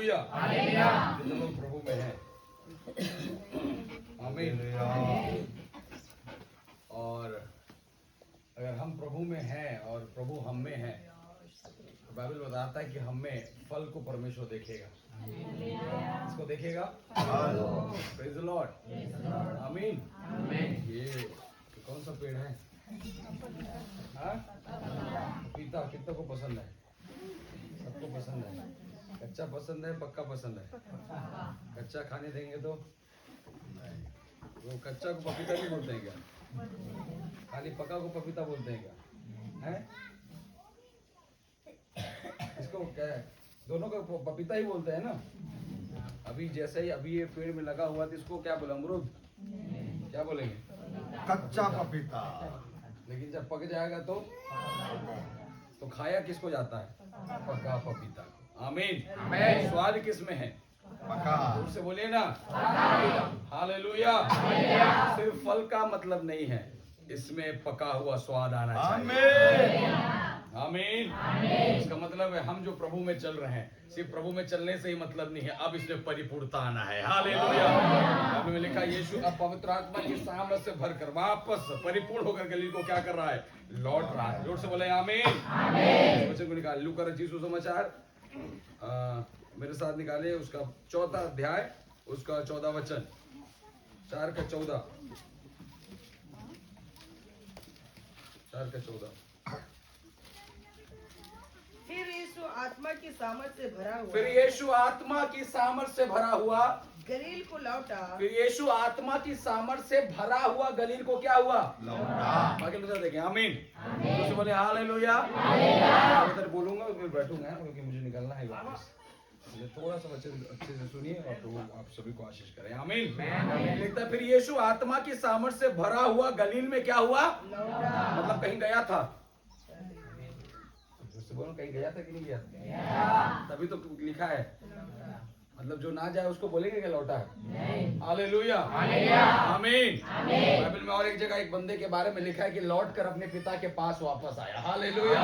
जितने लोग प्रभु में हैं, आमीन। और अगर हम प्रभु में हैं और प्रभु हम में है, तो बाइबल बताता है कि हम में फल को परमेश्वर देखेगा। इसको देखेगा। प्रेज द लॉर्ड, आमीन। ये कौन सा पेड़ है? पपीता कितनों को पसंद है? सबको पसंद है। कच्चा पसंद है, पक्का पसंद है? कच्चा खाने देंगे तो वो कच्चा को पपीता नहीं बोलते हैं क्या? खाली पका को पपीता बोलते हैं क्या? हैं? इसको क्या है? दोनों को पपीता ही बोलते हैं ना। अभी जैसे ही अभी ये पेड़ में लगा हुआ था, इसको क्या बोला? अमरूद? क्या बोलेंगे? कच्चा पपीता। लेकिन जब पक जाएगा तो खाया किसको जाता है? पका पपीता को। आमीन। स्वाद किस में है? पका। दूर से बोलिए ना। हालेलुया। सिर्फ फल का मतलब नहीं है, इसमें पका हुआ स्वाद आना चाहिए। आमीन। इसका मतलब है हम जो प्रभु में चल रहे हैं, सिर्फ प्रभु में चलने से ही मतलब नहीं है, अब इसमें परिपूर्णता आना है। हालेलुया। बाइबल में लिखा यीशु अब पवित्र आत्मा की सामर्थ से भरकर वापस परिपूर्ण होकर गलील को क्या कर रहा है? लौट रहा है। जोर से बोले आमीन। वचन को निकाल लूका रचित सुसमाचार, मेरे साथ निकाले उसका 4वां अध्याय, उसका 14 वचन, 4 का 14, 4 का 14। फिर यीशु आत्मा की सामर्थ से भरा हुआ फिर यीशु आत्मा की सामर्थ से भरा हुआ गलील को लौटा। फिर यीशु आत्मा की सामर्थ से भरा हुआ गलील को क्या हुआ? लौटा। बाकी लोग देखें आमीन। तो बोले हालेलुया। उधर बोलूंगा फिर बैठूंगा क्योंकि मुझे निकलना है वापस। थोड़ा सा वचन अच्छे से सुनिए और तो आप सभी को आशीष करें। आमीन। लिखता है फिर यीशु आत्मा की सामर्थ से भरा हुआ गलील में क्या हुआ? मतलब कहीं गया था। बोलो कहीं गया था कि नहीं गया? तभी तो लिखा है। मतलब जो ना जाए उसको बोलेंगे क्या लौटा है? हालेलुया। आमीन। बाइबल में और एक जगह एक बंदे के बारे में लिखा है कि लौट कर अपने पिता के पास वापस आया। हालेलुया।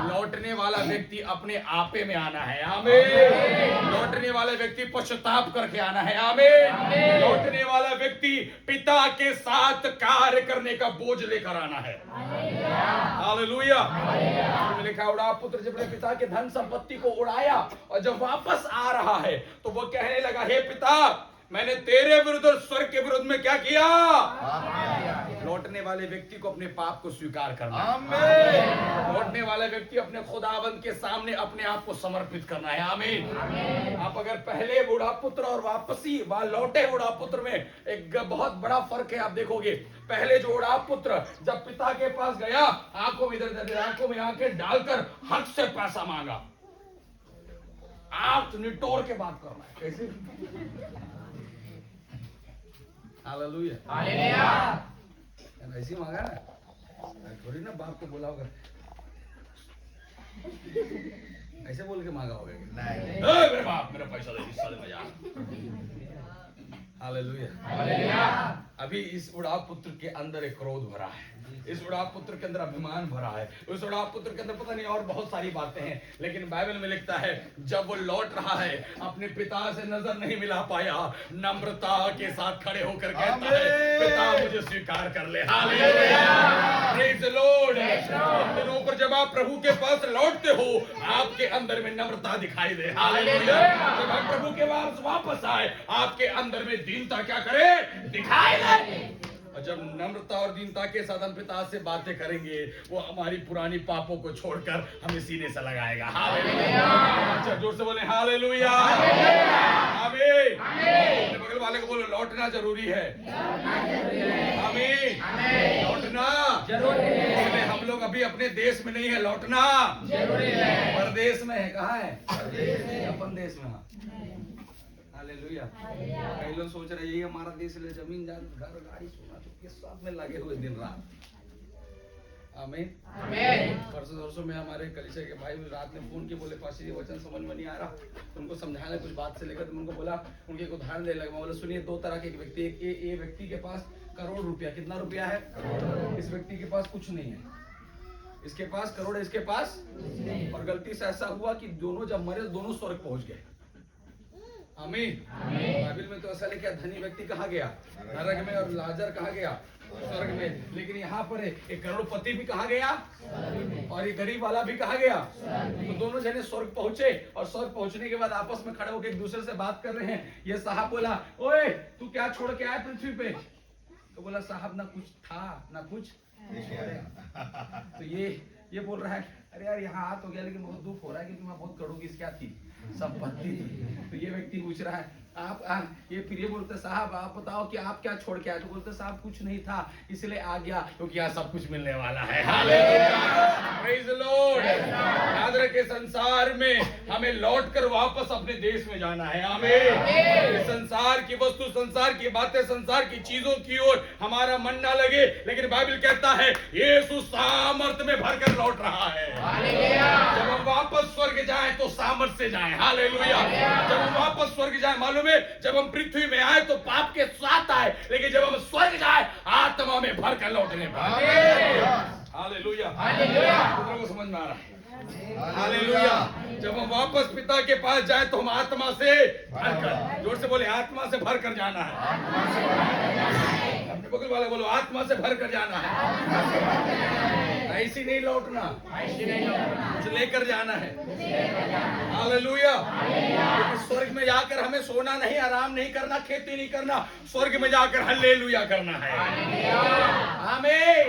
लौटने वाला व्यक्ति अपने आपे में आना है। आमीन। लौटने वाला व्यक्ति पश्चाताप करके आना है। आमीन। लौटने वाला व्यक्ति पिता के साथ कार्य करने का बोझ लेकर आना है। हालेलुया। लिखा उड़ा पुत्र जब अपने पिता के धन संपत्ति को उड़ाया और जब वापस आ रहा है तो वो कहने लगा, हे पिता, मैंने तेरे विरुद्ध और स्वर्ग के विरुद्ध में क्या किया? लौटने वाले व्यक्ति को अपने पाप को स्वीकार करना है। लौटने वाले व्यक्ति अपने खुदावंद के सामने अपने आप को समर्पित करना है। आमीन। आप अगर पहले बूढ़ा पुत्र और वापसी लौटे बूढ़ा पुत्र में एक बहुत बड़ा फर्क है। आप देखोगे पहले जो बूढ़ा पुत्र जब पिता के पास गया, आंखों में इधर आंखों में आंखें डालकर हक से पैसा मांगा। आप निटोर के बात करना है। कैसे? हालेलुया। ऐसी मांगा ना, थोड़ी ना बाप को बोला होगा ऐसे बोल के मांगा होगा नहीं। मेरे बाप मेरा पैसा दे, इस साल में जा। हालेलुया। अभी इस बुढ़ा पुत्र के अंदर एक क्रोध भरा है, इस बुढ़ा पुत्र के अंदर अभिमान भरा है, उस बुढ़ा पुत्र के अंदर पता नहीं और बहुत सारी बातें हैं। लेकिन बाइबल में लिखता है जब वो लौट रहा है, अपने पिता से नजर नहीं मिला पाया, नम्रता के साथ खड़े होकर कहता है, पिता मुझे स्वीकार कर ले। हालेलुया। Praise the Lord. इन दिनों पर जब आप प्रभु के पास लौटते हो, आपके अंदर में नम्रता दिखाई दे। हालेलुया। जब आप प्रभु के पास वापस आए, आपके अंदर में दीनता क्या करे? दिखाई दे। और जब नम्रता और दीनता के साथ हम पिता से बातें करेंगे, वो हमारी पुरानी पापों को छोड़कर हमें सीने से लगाएगा। हालेलुया। अच्छा जोर से बोले हालेलुया। आमीन। अपने बगल वाले को बोलो लौटना जरूरी है। आमीन। लौटना जरूरी है। हम लोग अभी अपने देश में नहीं है, लौटना जरूरी है। परदेश में है। कहाँ है? अपन देश में। हालेलुया। कई लोग सोच रहे हैं हमारा देश ले जमीन घर गाड़ी सोना के साथ में लगे हुए दिन रात। आमीन। परसों में हमारे कलीसिया के भाई रात में फोन के बोले पासी वचन समझ में नहीं आ रहा, उनको समझाने कुछ बात से लेकर उनको बोला, उनके एक उदाहरण दे लगा। बोले सुनिए, दो तरह के एक व्यक्ति, एक व्यक्ति के पास करोड़ रुपया, कितना रुपया है? इस व्यक्ति के पास कुछ नहीं है, इसके पास करोड़ है, इसके पास और गलती से ऐसा हुआ कि दोनों जब मरे दोनों स्वर्ग पहुंच गए। आमीन। बाइबल में तो ऐसा लिखा है, धनी व्यक्ति कहाँ गया? नरक में। और लाजर कहाँ गया? स्वर्ग में। लेकिन यहाँ पर एक करोड़पति भी कहाँ गया? और ये गरीब वाला भी कहाँ गया? तो दोनों जने स्वर्ग पहुंचे, और स्वर्ग पहुंचने के बाद आपस में खड़े होकर एक दूसरे से बात कर रहे हैं। ये साहब बोला, ओए तू क्या छोड़ के आया पृथ्वी पे? तो बोला, साहब ना कुछ था ना कुछ। तो ये बोल रहा है, अरे यार यहाँ आ तो गया, लेकिन बहुत दुख हो रहा है क्योंकि वहाँ बहुत करोड़ की क्या थी? संपत्ति थी। तो ये व्यक्ति पूछ रहा है, ये फिर ये बोलते, साहब आप बताओ कि आप क्या छोड़ के आए? तो बोलते, साहब कुछ नहीं था, इसलिए आ गया क्योंकि यहाँ सब कुछ मिलने वाला है। Praise the Lord. याद रखे, संसार में हमें लौटकर वापस अपने देश में जाना है। आमीन। संसार की वस्तु, संसार की बातें, संसार की चीजों की ओर हमारा मन ना लगे, लेकिन बाइबल कहता है यीशु सामर्थ में भरकर लौट रहा है। जब हम वापस स्वर्ग जाएं तो सामर्थ से जाएं। हालेलुया। जब हम वापस स्वर्ग जाएं, मालूम है, जब हम पृथ्वी में आए तो पाप के साथ आए, लेकिन जब हम स्वर्ग जाए आत्मा में भरकर लौटने पाए। हालेलुया। लोगों को समझ में आ रहा है? हालेलुया। जब हम वापस पिता के पास जाए तो हम आत्मा से भरकर, जोर से बोले, आत्मा से भरकर जाना है। अपने बगल वाले बोलो, आत्मा से भरकर जाना है। ऐसी नहीं लौटना, कुछ लेकर जाना है। हालेलुया। स्वर्ग में जाकर हमें सोना नहीं, आराम नहीं करना, खेती नहीं करना, स्वर्ग में जाकर हल्लेलुया करना है। आमीन।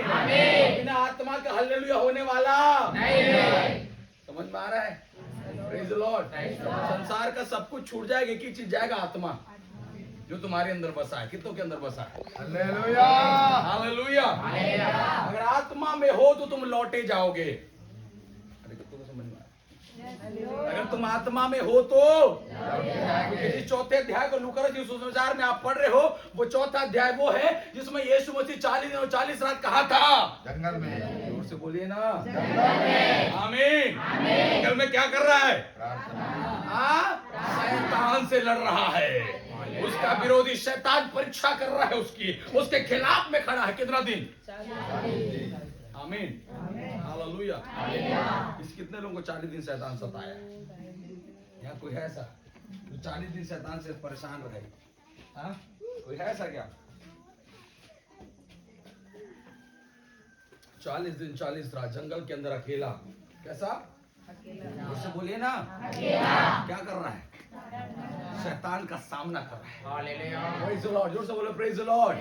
बिना आत्मा का हल्लेलुया होने वाला नहीं। समझ में आ रहा है? Praise the Lord. संसार का सब कुछ छूट जाएगा, एक ही चीज जाएगा, आत्मा जो तुम्हारे अंदर बसा है। कितनों के अंदर बसा है? हालेलुया। हालेलुया। अगर आत्मा में हो तो तुम लौटे जाओगे। अरे कितनों को समझ में आया? अगर तुम आत्मा में हो तो जिस चौथे अध्याय को लूका रचित सुसमाचार में आप पढ़ रहे हो, वो चौथा अध्याय वो है जिसमें यीशु मसीह 40 दिन और 40 रात कहा था? जंगल में। जोर से बोलिए ना, जंगल में। आमीन। जंगल में क्या कर रहा है? शैतान से लड़ रहा है। उसका विरोधी शैतान परीक्षा कर रहा है, उसके खिलाफ में खड़ा है। कितना दिन? आमीन। हालेलुया। इस कितने लोगों को 40 दिन शैतान सताया? यहाँ कोई है ऐसा जो 40 दिन शैतान से परेशान रहे? हाँ, कोई है ऐसा क्या? 40 दिन 40 रात जंगल के अंदर अकेला। कैसा? उससे बोलिए ना, क्या कर रहा है? शैतान का सामना कर रहा है। हालेलुया। Praise the Lord. जोर से बोलो, प्रेज द लॉर्ड।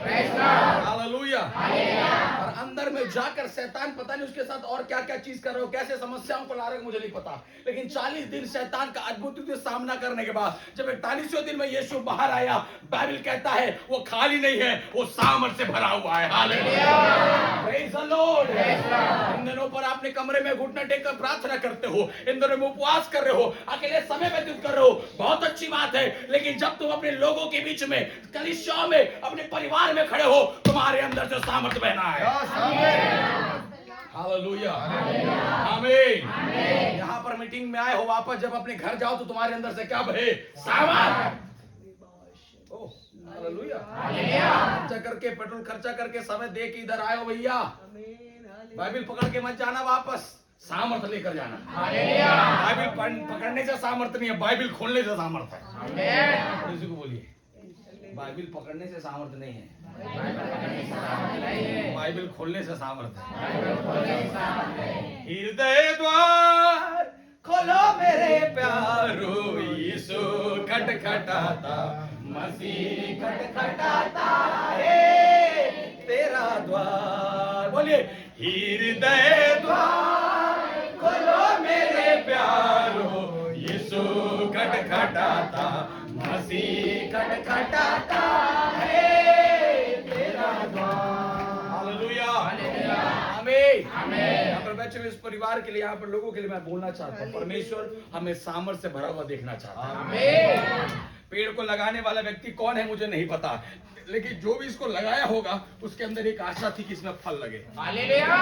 हालेलुया। और अंदर में जाकर शैतान पता नहीं उसके साथ और क्या क्या चीज कर रहे हो, कैसे समस्याओं को ला रहे हो, मुझे नहीं पता, लेकिन 40 दिन शैतान का अद्भुत सामना करने के बाद जब 41वें दिन में यीशु बाहर आया, बाइबल कहता है वो खाली नहीं है, वो सामर्थ से भरा हुआ है। हालेलुया। Praise the Lord. इन दिनों पर आपने कमरे में घुटना टेक कर प्रार्थना करते हो, इन दिनों में उपवास कर रहे हो, अकेले समय व्यतीत कर रहे हो, बहुत अच्छी बात है, लेकिन जब तुम अपने लोगों के बीच में, कलीसिया में, अपने परिवार में खड़े हो, तुम्हारे अंदर से सामर्थ बहना है। हालेलुया। आमीन। यहाँ पर मीटिंग में आए हो, वापस जब अपने घर जाओ तो तुम्हारे अंदर से क्या बहे? सामर्थ। हालेलुया। खर्चा करके, पेट्रोल खर्चा करके समय दे के इधर आए हो भैया, बाइबल पकड़ के मत जाना, वापस सामर्थ लेकर जाना। बाइबल पकड़ने से सामर्थ नहीं है, बाइबल खोलने से सामर्थ है। किसी को बोलिए, बाइबल पकड़ने से सामर्थ नहीं है, बाइबल खोलने से सामर्थ है। हृदय द्वार खोलो मेरे प्यारो, यीशु खटखटाता, मसीह खटखटाता है तेरा द्वार। बोलिए, हृदय द्वार खोलो मेरे प्यारो, यीशु खटखटाता, मसीह खटखटाता है तेरा द्वार। हालेलुया। आमीन। यहाँ पर बैठे हुए इस परिवार के लिए, यहाँ पर लोगों के लिए मैं बोलना चाहता हूँ, परमेश्वर हमें सामर्थ से भरा हुआ देखना चाहता है। पेड़ को लगाने वाला व्यक्ति कौन है मुझे नहीं पता, लेकिन जो भी इसको लगाया होगा उसके अंदर एक आशा थी कि इसमें फल लगे। हालेलुया।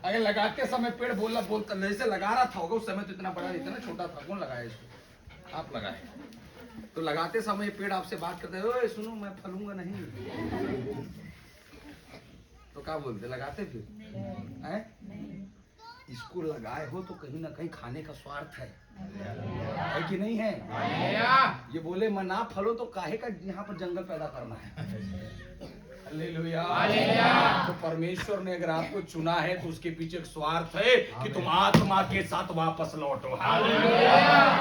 अगर लगाते समय पेड़ बोलता जैसे लगा रहा था होगा, उस समय तो इतना बड़ा नहीं था ना, छोटा था। कौन लगाया इसको? आप लगाए। तो लगाते समय पेड़ आपसे बात करते हैं, ओए सुनो मैं फलूंगा नहीं, तो क्या बोलते? लगाते फिर हैं? इसको लगाए हो तो कहीं ना कहीं खाने का स्वार्थ है कि नहीं है? ये बोले मैं ना फलो तो काहे का यहाँ पर जंगल पैदा करना है। हालेलुया। तो परमेश्वर ने अगर आपको चुना है तो उसके पीछे एक स्वार्थ है कि तुम आत्मा के साथ वापस लौटो। हालेलुया।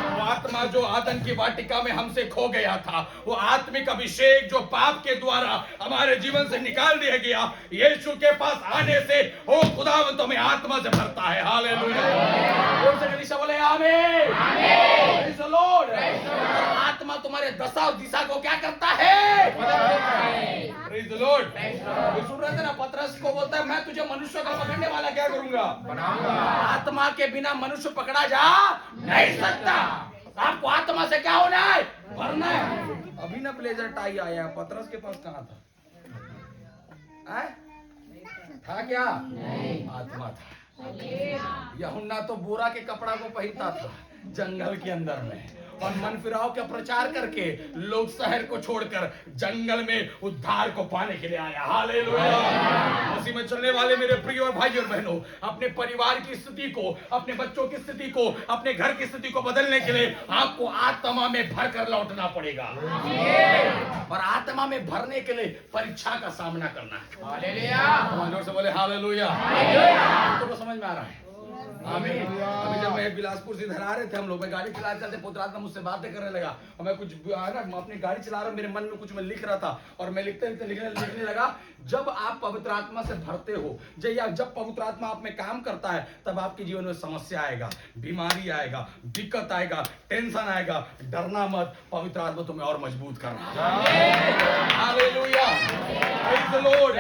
वो आत्मा जो आदम की वाटिका में हमसे खो गया था, वो आत्मिक अभिषेक जो पाप के द्वारा हमारे जीवन से निकाल दिया गया, यीशु के पास आने से वो खुदावंद तुम्हें आत्मा से भरता है। हालेलुया। बोले आमीन। Praise the Lord. आत्मा तुम्हारे दशा और दिशा को क्या करता है? Praise the Lord. सुन रहे थे ना, पतरस को बोलता है मैं तुझे मनुष्य का पकड़ने वाला क्या करूंगा? बनाऊंगा। आत्मा के बिना मनुष्य पकड़ा जा नहीं सकता। आपको आत्मा से क्या होना है? भरना है। अभी ना ब्लेजर टाई आया, पतरस के पास कहाँ था? था क्या? नहीं। आत्मा था। यूहन्ना तो बोरा के कपड़ा को पहनता था जंगल के अंदर में, और मन फिराव का प्रचार करके लोग शहर को छोड़कर जंगल में उद्धार को पाने के लिए आया। हालेलुया। मसीह में चलने वाले मेरे प्रिय और भाई और बहनों, अपने परिवार की स्थिति को, अपने बच्चों की स्थिति को, अपने घर की स्थिति को बदलने के लिए आपको आत्मा में भर कर लौटना पड़ेगा। और आत्मा में भरने के लिए परीक्षा का सामना करना है। हालेलुया। जोर से बोले हालेलुया। तो समझ में आ रहा है? आमीन। अभी जब मैं बिलासपुर से इधर आ रहे थे हम लोग, मैं गाड़ी चला चलते पुत्र आत्मा मुझसे बातें करने लगा, और मैं कुछ मैं अपनी गाड़ी चला रहा हूँ, मेरे मन में कुछ मैं लिख रहा था, और मैं लिखने लगा जब आप पवित्र आत्मा से भरते हो, जब पवित्र आत्मा आप में काम करता है, तब आपके जीवन में समस्या आएगा, बीमारी आएगा, दिक्कत आएगा, टेंशन आएगा। डरना मत, पवित्र आत्मा तुम्हें और मजबूत करना। हालेलुया। Praise the Lord.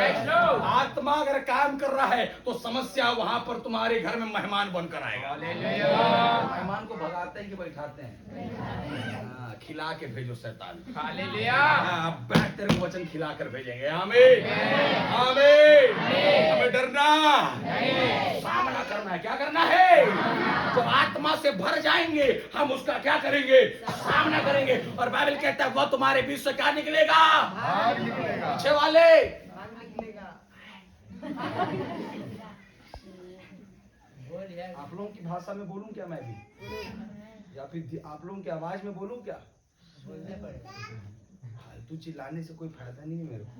आत्मा अगर काम कर रहा है तो समस्या वहां पर तुम्हारे घर में मेहमान बनकर आएगा। मेहमान को भगाते हैं कि बैठाते हैं? खिला के भेजो शैतान। हालेलुया। बैठ तेरे को वचन खिला कर भेजेंगे। आमीन। आमीन। हमें डरना नहीं, सामना करना है। क्या करना है? जब आत्मा से भर जाएंगे हम उसका क्या करेंगे? सामना करेंगे। और बाइबल कहता है वह तुम्हारे बीच से क्या निकलेगा? भाग निकलेगा। पीछे वाले आप लोगों की भाषा में बोलूं क्या मैं भी, या फिर आप लोगों की आवाज में बोलूं क्या? फालतू चिल्लाने से कोई फायदा नहीं है मेरे को।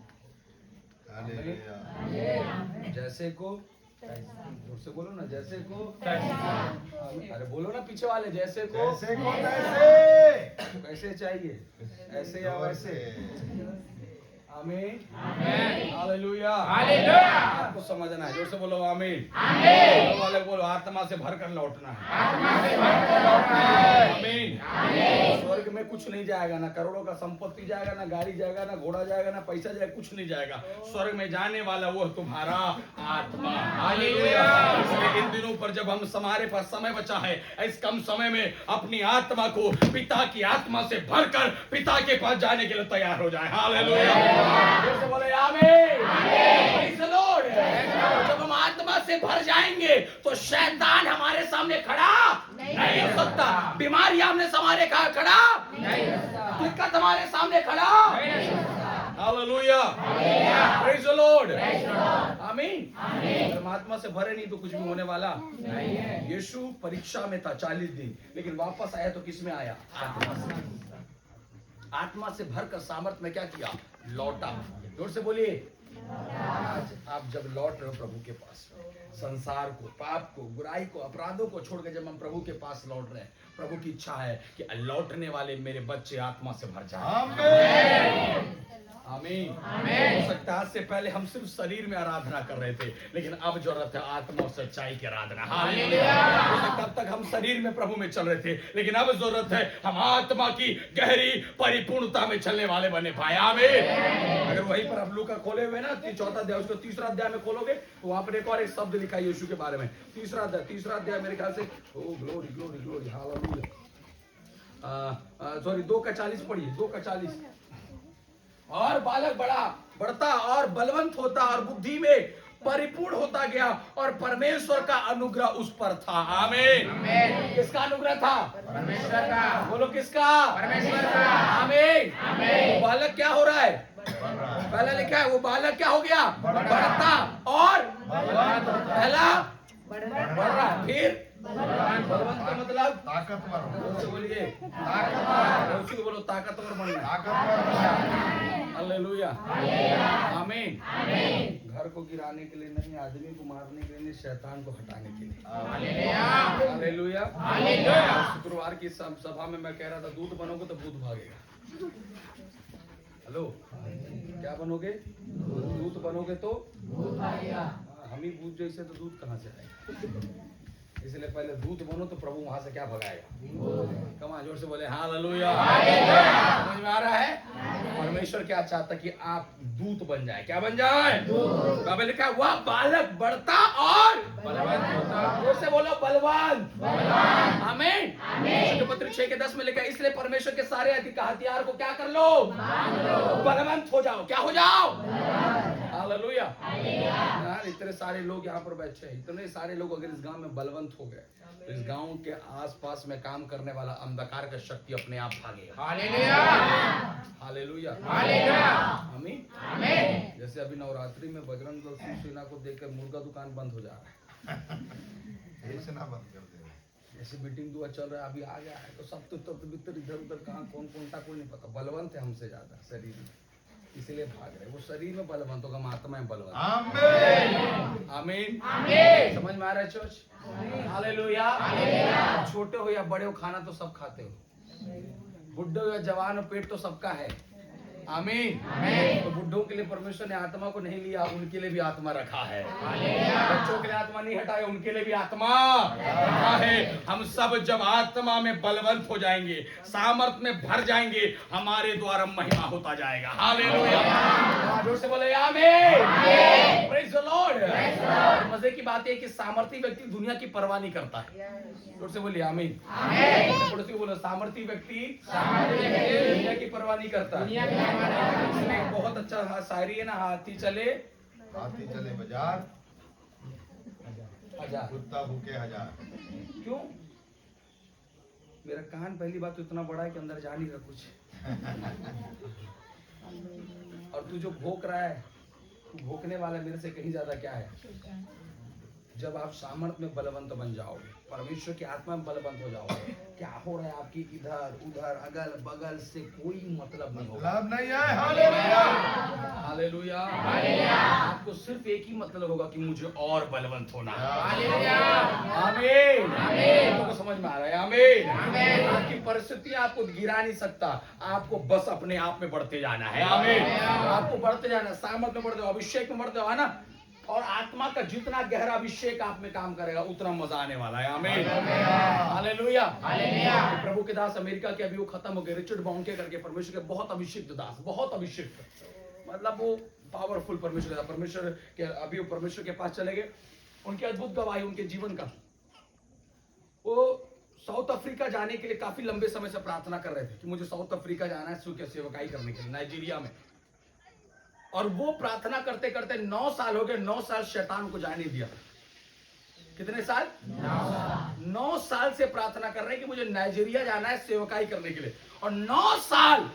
जैसे को जोर से बोलो ना, जैसे को अरे बोलो ना पीछे वाले, जैसे को कैसे चाहिए, ऐसे या वैसे? आमीन। हालेलुया। हालेलुया। आपको समझना है, जोर से बोलो आमीन। आमीन। वाले बोलो आत्मा से भरकर लौटना है। आत्मा से भरकर लौटना है। आमीन। स्वर्ग में कुछ नहीं जाएगा, ना करोड़ों का संपत्ति जाएगा, ना गाड़ी जाएगा, ना घोड़ा जाएगा, ना पैसा जाएगा, कुछ नहीं जाएगा। स्वर्ग में जाने वाला वो तुम्हारा आत्मा। हालेलुया। इसलिए इन दिनों पर जब हमारे पास समय बचा है, इस कम समय में अपनी आत्मा को पिता की आत्मा से भरकर पिता के पास जाने के लिए तैयार हो जाए। हालेलुया। से बोले आमीन। Praise the Lord. जब हम आत्मा से भर जाएंगे तो शैतान हमारे सामने खड़ा नहीं हो सकता, बीमारी हमने हमारे खड़ा नहीं हो सकता, दिक्कत हमारे सामने खड़ा नहीं हो सकता। हालेलुया। Praise the Lord. आमीन। अगर आत्मा से भरे नहीं तो कुछ भी होने वाला नहीं है। यीशु परीक्षा में था 40 दिन, लेकिन वापस आया तो किस में आया? आत्मा से। आत्मा से भरकर सामर्थ में क्या किया? लौटा। जोर से बोलिए। आज आप जब लौट रहे हो प्रभु के पास, संसार को, पाप को, बुराई को, अपराधों को छोड़कर जब हम प्रभु के पास लौट रहे हैं, प्रभु की इच्छा है कि लौटने वाले मेरे बच्चे आत्मा से भर जाएं। आमीन। आमीन। हो सकता है आज से पहले हम सिर्फ शरीर में आराधना कर रहे थे, लेकिन अब जरूरत है आत्मा और सच्चाई की आराधना। हालेलुया। तब तक हम शरीर में प्रभु में चल रहे थे, लेकिन अब जरूरत है हम आत्मा की गहरी परिपूर्णता में चलने वाले बने पाए। आमीन। अगर वहीं पर आप लूका खोले हुए ना, 4 अध्याय, उसको 3रा अध्याय में खोलोगे तो वहां पर एक और एक शब्द लिखा है यीशु के बारे में। 3रा अध्याय मेरे ख्याल से, oh glory glory glory, hallelujah. Sorry 2:40 पढ़िए, 2:40। और बालक बढ़ता और बलवंत होता और बुद्धि में परिपूर्ण होता गया, और परमेश्वर का अनुग्रह उस पर था। आमीन। किसका अनुग्रह था? परमेश्वर का। बोलो किसका? परमेश्वर का। आमीन। बालक क्या हो रहा है? पहले लिखा है वो बालक क्या हो गया? बढ़ता और पहला बढ़ रहा है, फिर बलवंत का मतलब ताकतवर हो, उससे बोलिए ताकतवर, उसी को बोलो ताकतवर बनना। ताकतवर बना। हालेलुया आमीन। घर को गिराने के लिए नहीं, आदमी को मारने के लिए नहीं, शैतान को हटाने के लिए। हालेलुया। शुक्रवार की सभा में मैं कह रहा था दूध बनोगे तो भूत भागेगा। हेलो, क्या बनोगे? दूध बनोगे तो भूत भागेगा। हम ही भूत जैसे तो दूध कहाँ से आएगा? इसलिए पहले दूत बनो तो प्रभु वहां से क्या भगाएगा? कमा जोर से बोले हालेलुया। समझ में आ रहा है? परमेश्वर क्या चाहता कि आप दूत बन जाए। क्या बन जाए? बाइबल लिखा है वह बालक बढ़ता और बलवान होता। जोर से बोलो बलवान। आमीन। यीशु के पत्र 6:10 में लिखा है इसलिए परमेश्वर के सारे हथियार को क्या कर लो? बलवंत हो जाओ। क्या हो जाओ? हालेलुया। यार इतने सारे लोग यहाँ पर बैठे हैं, इतने सारे लोग अगर इस गांव में बलवंत हो गए तो इस गांव के आसपास में काम करने वाला अंधकार का शक्ति अपने आप भागेगा। हालेलुया। हालेलुया। हालेलुया। आमीन। आमीन। जैसे अभी नवरात्रि में बजरंग दल शिवसेना को देखकर मुर्गा दुकान बंद हो जा रहा है। देखना बंद कर दे। जैसे मीटिंग दुआ चल रहा है, अभी आ गया है तो सब तो इधर उधर कहाँ कौन कौन था कोई नहीं पता। बलवंत है हमसे ज्यादा शरीर में, इसलिए भाग रहे। वो शरीर में बलवंत होगा, आत्मा में बलवंत। आमीन। आमीन। आमीन। समझ में आ रहा है चर्च? हालेलुया। छोटे हो या बड़े हो, खाना तो सब खाते हो। बुढ़े हो या जवान हो, पेट तो सबका है। आमीन। तो बुढ़ों के लिए परमेश्वर ने आत्मा को नहीं लिया, उनके लिए भी आत्मा रखा है। बच्चों के लिए आत्मा नहीं हटाया, उनके लिए भी आत्मा रखा है। हम सब जब आत्मा में बलवंत हो जाएंगे, सामर्थ में भर जाएंगे, हमारे द्वारा महिमा होता जाएगा। हालेलुया। जोर से बोले आमीन। Praise the Lord. मजे की बात है कि सामर्थी व्यक्ति दुनिया की परवाह नहीं करता है। जोर से बोलिए आमीन। पड़ोसी को बोलो सामर्थी व्यक्ति दुनिया की परवाह नहीं करता। इसमें एक बहुत अच्छा शायरी है ना, हाथी चले बाजार, कुत्ता भूखे हजार। क्यों? मेरा कान पहली बात तो इतना बड़ा है कि अंदर जा नहीं रहा कुछ। और तू जो भोंक रहा है, तू भोंकने वाला मेरे से कहीं ज्यादा क्या है। जब आप सामर्थ्य में बलवंत बन जाओगे, परमेश्वर की आत्मा में बलवंत हो जाओगे, क्या हो रहा है आपकी इधर उधर अगल बगल से कोई मतलब नहीं होगा। मतलब नहीं है। हालेलुया। हालेलुया। आपको सिर्फ एक ही मतलब होगा कि मुझे और बलवंत होना है। हालेलुया। आमीन। आमीन। तो समझ में आ रहा है? आमीन। आमीन। आपकी परिस्थिति आपको गिरा नहीं सकता, आपको बस अपने आप में बढ़ते जाना है। आमीन। आपको बढ़ते जाना, सामर्थ में बढ़ते हो, अभिषेक में बढ़ते हो, है ना। और आत्मा का जितना गहरा अभिषेक आप में काम करेगा उतना मजा आने वाला है। आमीन। हालेलुया। हालेलुया। प्रभु के दास अमेरिका के अभी वो खत्म हो गए, रिचर्ड बाउंके करके, परमेश्वर के बहुत अभिषिक्त दास, बहुत अभिषिक्त, मतलब वो पावरफुल परमेश्वर का। परमेश्वर के अभी वो परमेश्वर के पास चले गए, उनकी अद्भुत गवाही उनके जीवन का। वो साउथ अफ्रीका जाने के लिए काफी लंबे समय से प्रार्थना कर रहे थे कि मुझे साउथ अफ्रीका जाना है सेवकाई करने के लिए, नाइजीरिया में। और वो प्रार्थना करते करते 9 साल हो गए, 9 साल शैतान को जाने दिया। कितने साल? 9 साल से प्रार्थना कर रहे हैं कि मुझे नाइजीरिया जाना है सेवकाई करने के लिए, और 9 साल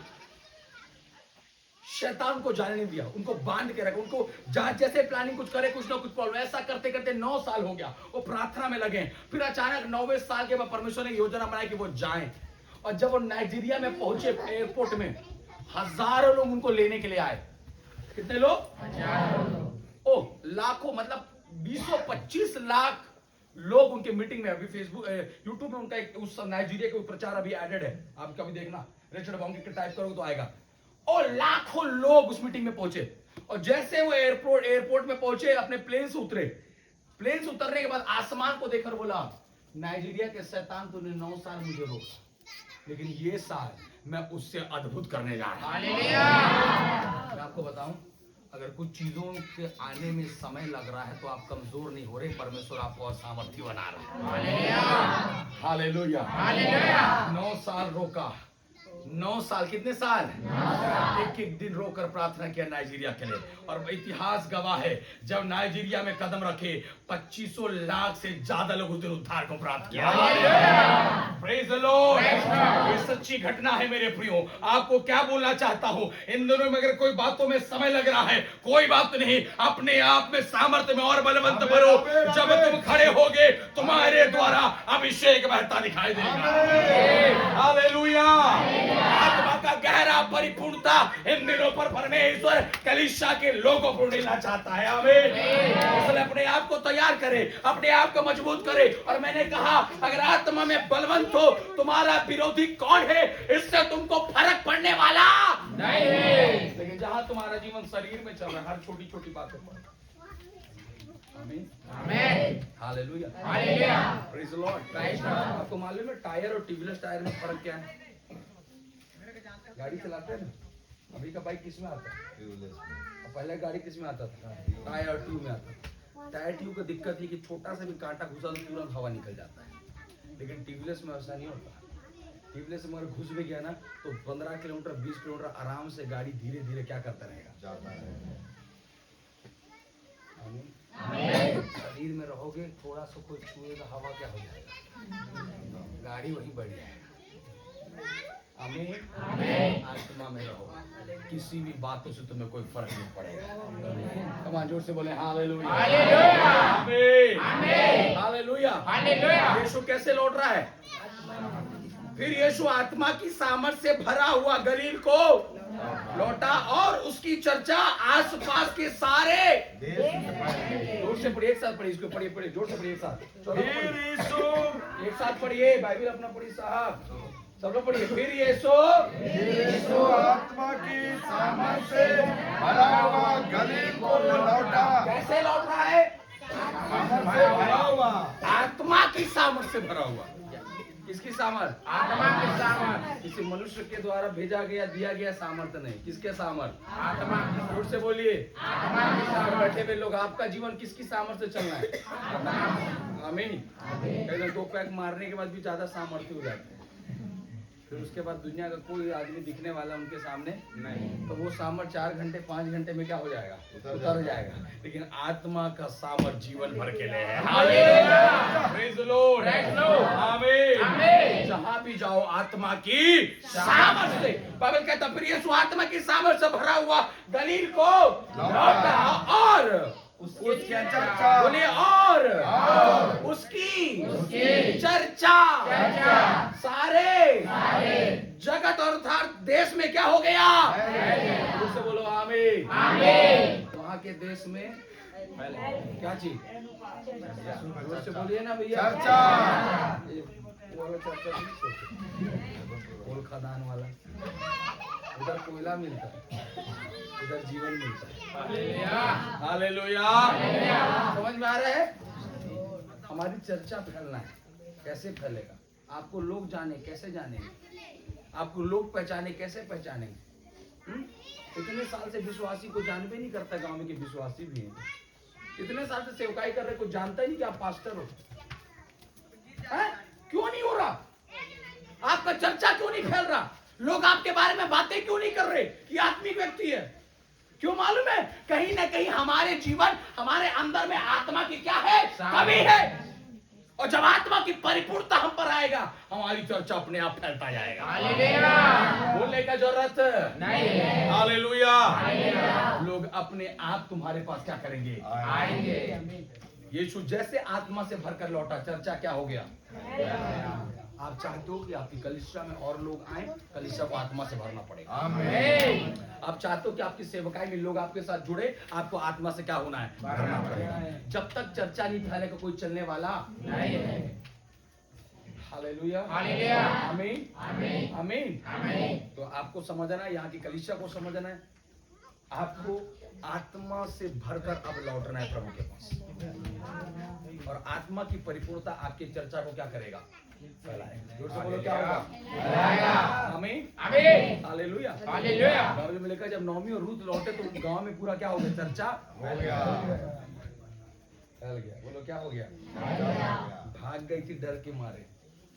शैतान को जाने नहीं दिया, उनको बांध के रखा, उनको जैसे प्लानिंग कुछ करे कुछ ना कुछ प्रॉब्लम। ऐसा करते करते 9 साल हो गया, वो प्रार्थना में लगे। फिर अचानक 9वें साल के बाद परमेश्वर ने योजना बनाई कि वो जाएं। और जब वो नाइजीरिया में पहुंचे, एयरपोर्ट में हजारों लोग उनको लेने के लिए आए। कितने लोग? ओ लाखों, मतलब 20-25 लाख लोग उनके मीटिंग में। अभी फेसबुक यूट्यूब में उनका एक उस नाइजीरिया का प्रचार अभी एडेड है, आप कभी देखना, रिचर्ड बाउंके के टाइप करोगे तो आएगा। और लाखों लोग उस मीटिंग में पहुंचे। और जैसे वो एयरपोर्ट में पहुंचे, अपने प्लेन से उतरे, प्लेन से उतरने के बाद आसमान को देखकर बोला, नाइजीरिया के शैतान तूने 9 साल मुझे रोका, लेकिन ये साल मैं उससे अद्भुत करने जा रहा हूं। मैं आपको बताऊं, अगर कुछ चीजों के आने में समय लग रहा है तो आप कमजोर नहीं हो रहे, परमेश्वर आपको असामर्थ्य बना रहा है। हालेलुया। 9 साल रोका, 9 साल, कितने साल? एक एक दिन रोकर प्रार्थना किया नाइजीरिया के लिए, और इतिहास गवाह है जब नाइजीरिया में कदम रखे 2500 लाख से ज्यादा लोग उस दिन उद्धार को प्राप्त किया। Praise the Lord. ये सच्ची घटना है मेरे प्रियो। आपको क्या बोलना चाहता हूँ, इन दिनों में अगर कोई बातों में समय लग रहा है, कोई बात नहीं, अपने आप में सामर्थ्य में और बलवंत भरो। जब तुम खड़े होगे तुम्हारे द्वारा अभिषेक बहता दिखाई देगा। हालेलुया। आत्मा का गहरा परिपूर्णता इन दिनों पर परमेश्वर कलीसिया के लोगों को देना चाहता है। आमीन। इसलिए अपने आप को तैयार करे, अपने आप को मजबूत करे। और मैंने कहा अगर आत्मा में बलवंत हो, तुम्हारा विरोधी कौन है इससे तुमको फर्क पड़ने वाला नहीं है। लेकिन जहां तुम्हारा जीवन शरीर में चल रहा है, हर छोटी छोटी बातों पर। आमीन। आमीन। Hallelujah. Hallelujah. Praise the Lord. आपको मालूम है टायर और ट्यूबलेस टायर में फर्क क्या है? गाड़ी चलाते हैं ना, अभी का बाइक किस में आता है? और पहले गाड़ी किस में आता था? टायर और ट्यूब में आता था। टायर ट्यूब का दिक्कत है कि छोटा सा भी कांटा घुसा तो तुरंत हवा निकल जाता है, लेकिन ट्यूबलेस में ऐसा नहीं होता। ट्यूबलेस में अगर घुस भी गया ना तो 15 किलोमीटर 20 किलोमीटर आराम से गाड़ी धीरे धीरे क्या करता रहेगा? शरीर में रहोगे, थोड़ा सा कोई छुएगा, हवा क्या हो जाएगा? गाड़ी वही बढ़ जाएगा। आमीन। आमीन। आत्मा में रहो, किसी भी बातों से तुम्हें कोई फर्क नहीं पड़ेगा। कमान जोर से बोले हालेलुया। हालेलुया। आमीन। आमीन। हालेलुया। हालेलुया। यीशु कैसे लौट रहा है? फिर यीशु आत्मा की सामर्थ से भरा हुआ गलील को लौटा और उसकी चर्चा आसपास के सारे जोर से पढ़िए, एक साथ पढ़िए, इसको पढ़िए, पढ़िए जोर से पढ़िए एक साथ। चलो एक साथ पढ़िए, बाइबल अपना पढ़िए साहब, सब लोग पढ़िए। फिर यीशु आत्मा की सामर्थ से भरा हुआ गलील को लौटा। कैसे लौट रहा है? भरा हुआ। आत्मा की सामर्थ से भरा हुआ। किसकी सामर्थ? आत्मा की सामर्थ। किसी मनुष्य के द्वारा भेजा गया दिया गया सामर्थ नहीं। किसके सामर्थ? आत्मा। जोर से बोलिए आत्मा की सामर्थ। बैठे हुए लोग, आपका जीवन किसकी सामर्थ से चलना है? आमीन। कई लोग 2 पैक मारने के बाद भी ज्यादा सामर्थ्य हो जाते हैं, फिर उसके बाद दुनिया का कोई आदमी दिखने वाला उनके सामने नहीं, तो वो सामर्थ 4 घंटे 5 घंटे में क्या हो जाएगा? उतर जाएगा। लेकिन आत्मा का सामर्थ जीवन भर के लिए है। हालेलुया। Praise the Lord. आमीन। आमीन। जहां भी जाओ आत्मा की सामर्थ से। बाइबल कहता है फिर यीशु आत्मा की सामर्थ से भरा हुआ गलील को लौटा और उसकी चर्चा, बोलिए और उसकी चर्चा सारे जगत और देश में क्या हो गया? उससे बोलो आमीन। आमीन। वहाँ के देश में क्या चीज? उससे बोलिए ना भैया, चर्चा। वो वाला चर्चा नहीं सोचो, कोल खदान वाला। उधर कोयला मिलता है, इधर जीवन मिलता है। हालेलुया। समझ में आ रहा है? हमारी चर्चा फैलना है। कैसे फैलेगा? आपको लोग जाने, कैसे जानेंगे? आपको लोग पहचाने, कैसे पहचानेंगे? इतने साल से विश्वासी को जान भी नहीं करता, गांव में के विश्वासी भी हैं। इतने साल से सेवकाई कर रहे, कोई जानता ही नहीं कि आप पास्टर हो। क्यों नहीं हो रहा? आपका चर्चा क्यों नहीं फैल रहा? लोग आपके बारे में बातें क्यों नहीं कर रहे कि आत्मिक व्यक्ति है? क्यों मालूम है? कहीं ना कहीं हमारे जीवन, हमारे अंदर में आत्मा की क्या है? कमी है। और जब आत्मा की परिपूर्णता हम पर आएगा, हमारी चर्चा अपने आप फैलता जाएगा। हालेलुया। बोलने का जरूरत नहीं है। हालेलुया। लोग अपने आप तुम्हारे पास क्या करेंगे? आएंगे। यीशु जैसे आत्मा से भरकर लौटा, चर्चा क्या हो गया? आप चाहते हो कि आपकी कलीसिया में और लोग आए, कलीसिया को आत्मा से भरना पड़ेगा। आमीन। आप चाहते हो कि आपकी सेवकाई में लोग आपके साथ जुड़े, आपको आत्मा से क्या होना है? भरना पड़ेगा। जब तक चर्चा नहीं फैलेगा कोई चलने वाला नहीं है। हालेलुया। हालेलुया। आमीन। आमीन। आमीन। आमीन। तो आपको समझना है, यहाँ की कलीसिया को समझना है, आपको आत्मा से भरकर अब लौटना है प्रभु के पास। और आत्मा की परिपूर्णता आपकी चर्चा को क्या करेगा? फैलाएगा। जोर से बोलो क्या होगा? फैलाएगा। आमीन। आमीन। हालेलुया। हालेलुया। बाइबल में लिखा जब नौमी और रूत लौटे तो गांव में पूरा क्या हो गया? चर्चा हो गया, फैल गया। बोलो क्या हो गया? भाग गई थी डर के मारे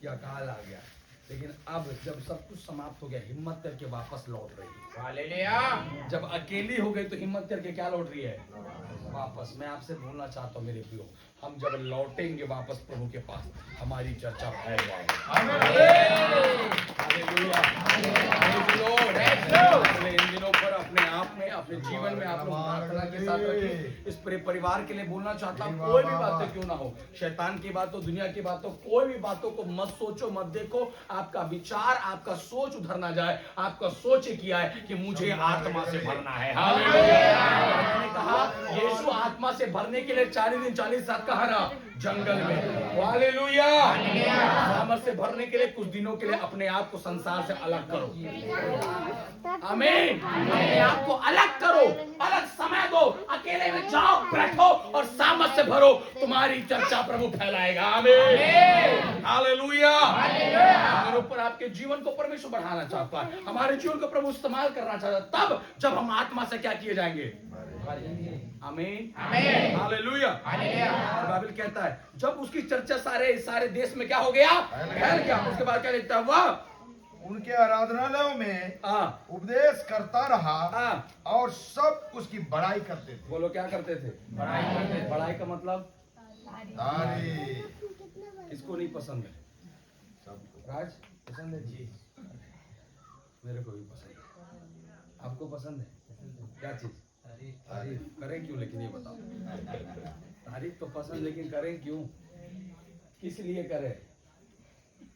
कि अकाल आ गया। लेकिन अब जब सब कुछ समाप्त हो गया, हिम्मत करके वापस लौट रही है। हालेलुया। जब अकेली हो गई तो हिम्मत करके क्या लौट रही है? वापस। मैं आपसे बोलना चाहता हूँ मेरे प्रियो, हम जब लौटेंगे वापस प्रभु के पास, हमारी चर्चा फैल जाएगी। हालेलुया। इन दिनों पर अपने आप में, अपने जीवन में आप लोग प्रार्थना के साथ रखें। इस पूरे परिवार के लिए बोलना चाहता हूँ, कोई भी बातें क्यों ना हो, शैतान की बातों, दुनिया की बातों, कोई भी बातों को मत सोचो, मत देखो। आपका विचार, आपका सोच उधर ना जाए। आपका सोच ये किया है कि मुझे आत्मा से भरना है। हालेलुया। मैंने कहा यीशु आत्मा से भरने के लिए 40 दिन 40 रात कहाँ रहा? जंगल में। हालेलुया। सामर्थ से भरने के लिए कुछ दिनों के लिए अपने आप को संसार से अलग करो। आमीन। अपने आप को अलग करो, अलग समय दो, अकेले में जाओ, बैठो और सामर्थ से भरो। तुम्हारी चर्चा प्रभु फैलाएगा। आमीन। हालेलुया। हमारे ऊपर आपके जीवन को परमेश्वर बढ़ाना चाहता है, हमारे जीवन को प्रभु इस्तेमाल करना चाहता है, तब जब हम आत्मा से क्या किए जाएंगे? आमीन। हालेलुया। बाइबल कहता है जब उसकी चर्चा सारे देश में क्या हो गया? फैल गया। उसके बाद क्या लिखता है? वह उनके आराधनालयों में उपदेश करता रहा और सब उसकी बड़ाई करते थे। बोलो क्या करते थे? बड़ाई करते थे। बड़ाई का मतलब किसको नहीं पसंद है? राज पसंद है जी, मेरे को भी पसंद है। आपको पसंद है? क्या चीज? तारीफ करें क्यों? लेकिन ये बताओ, तारीफ तो पसंद, लेकिन करें क्यों? किस लिए करें?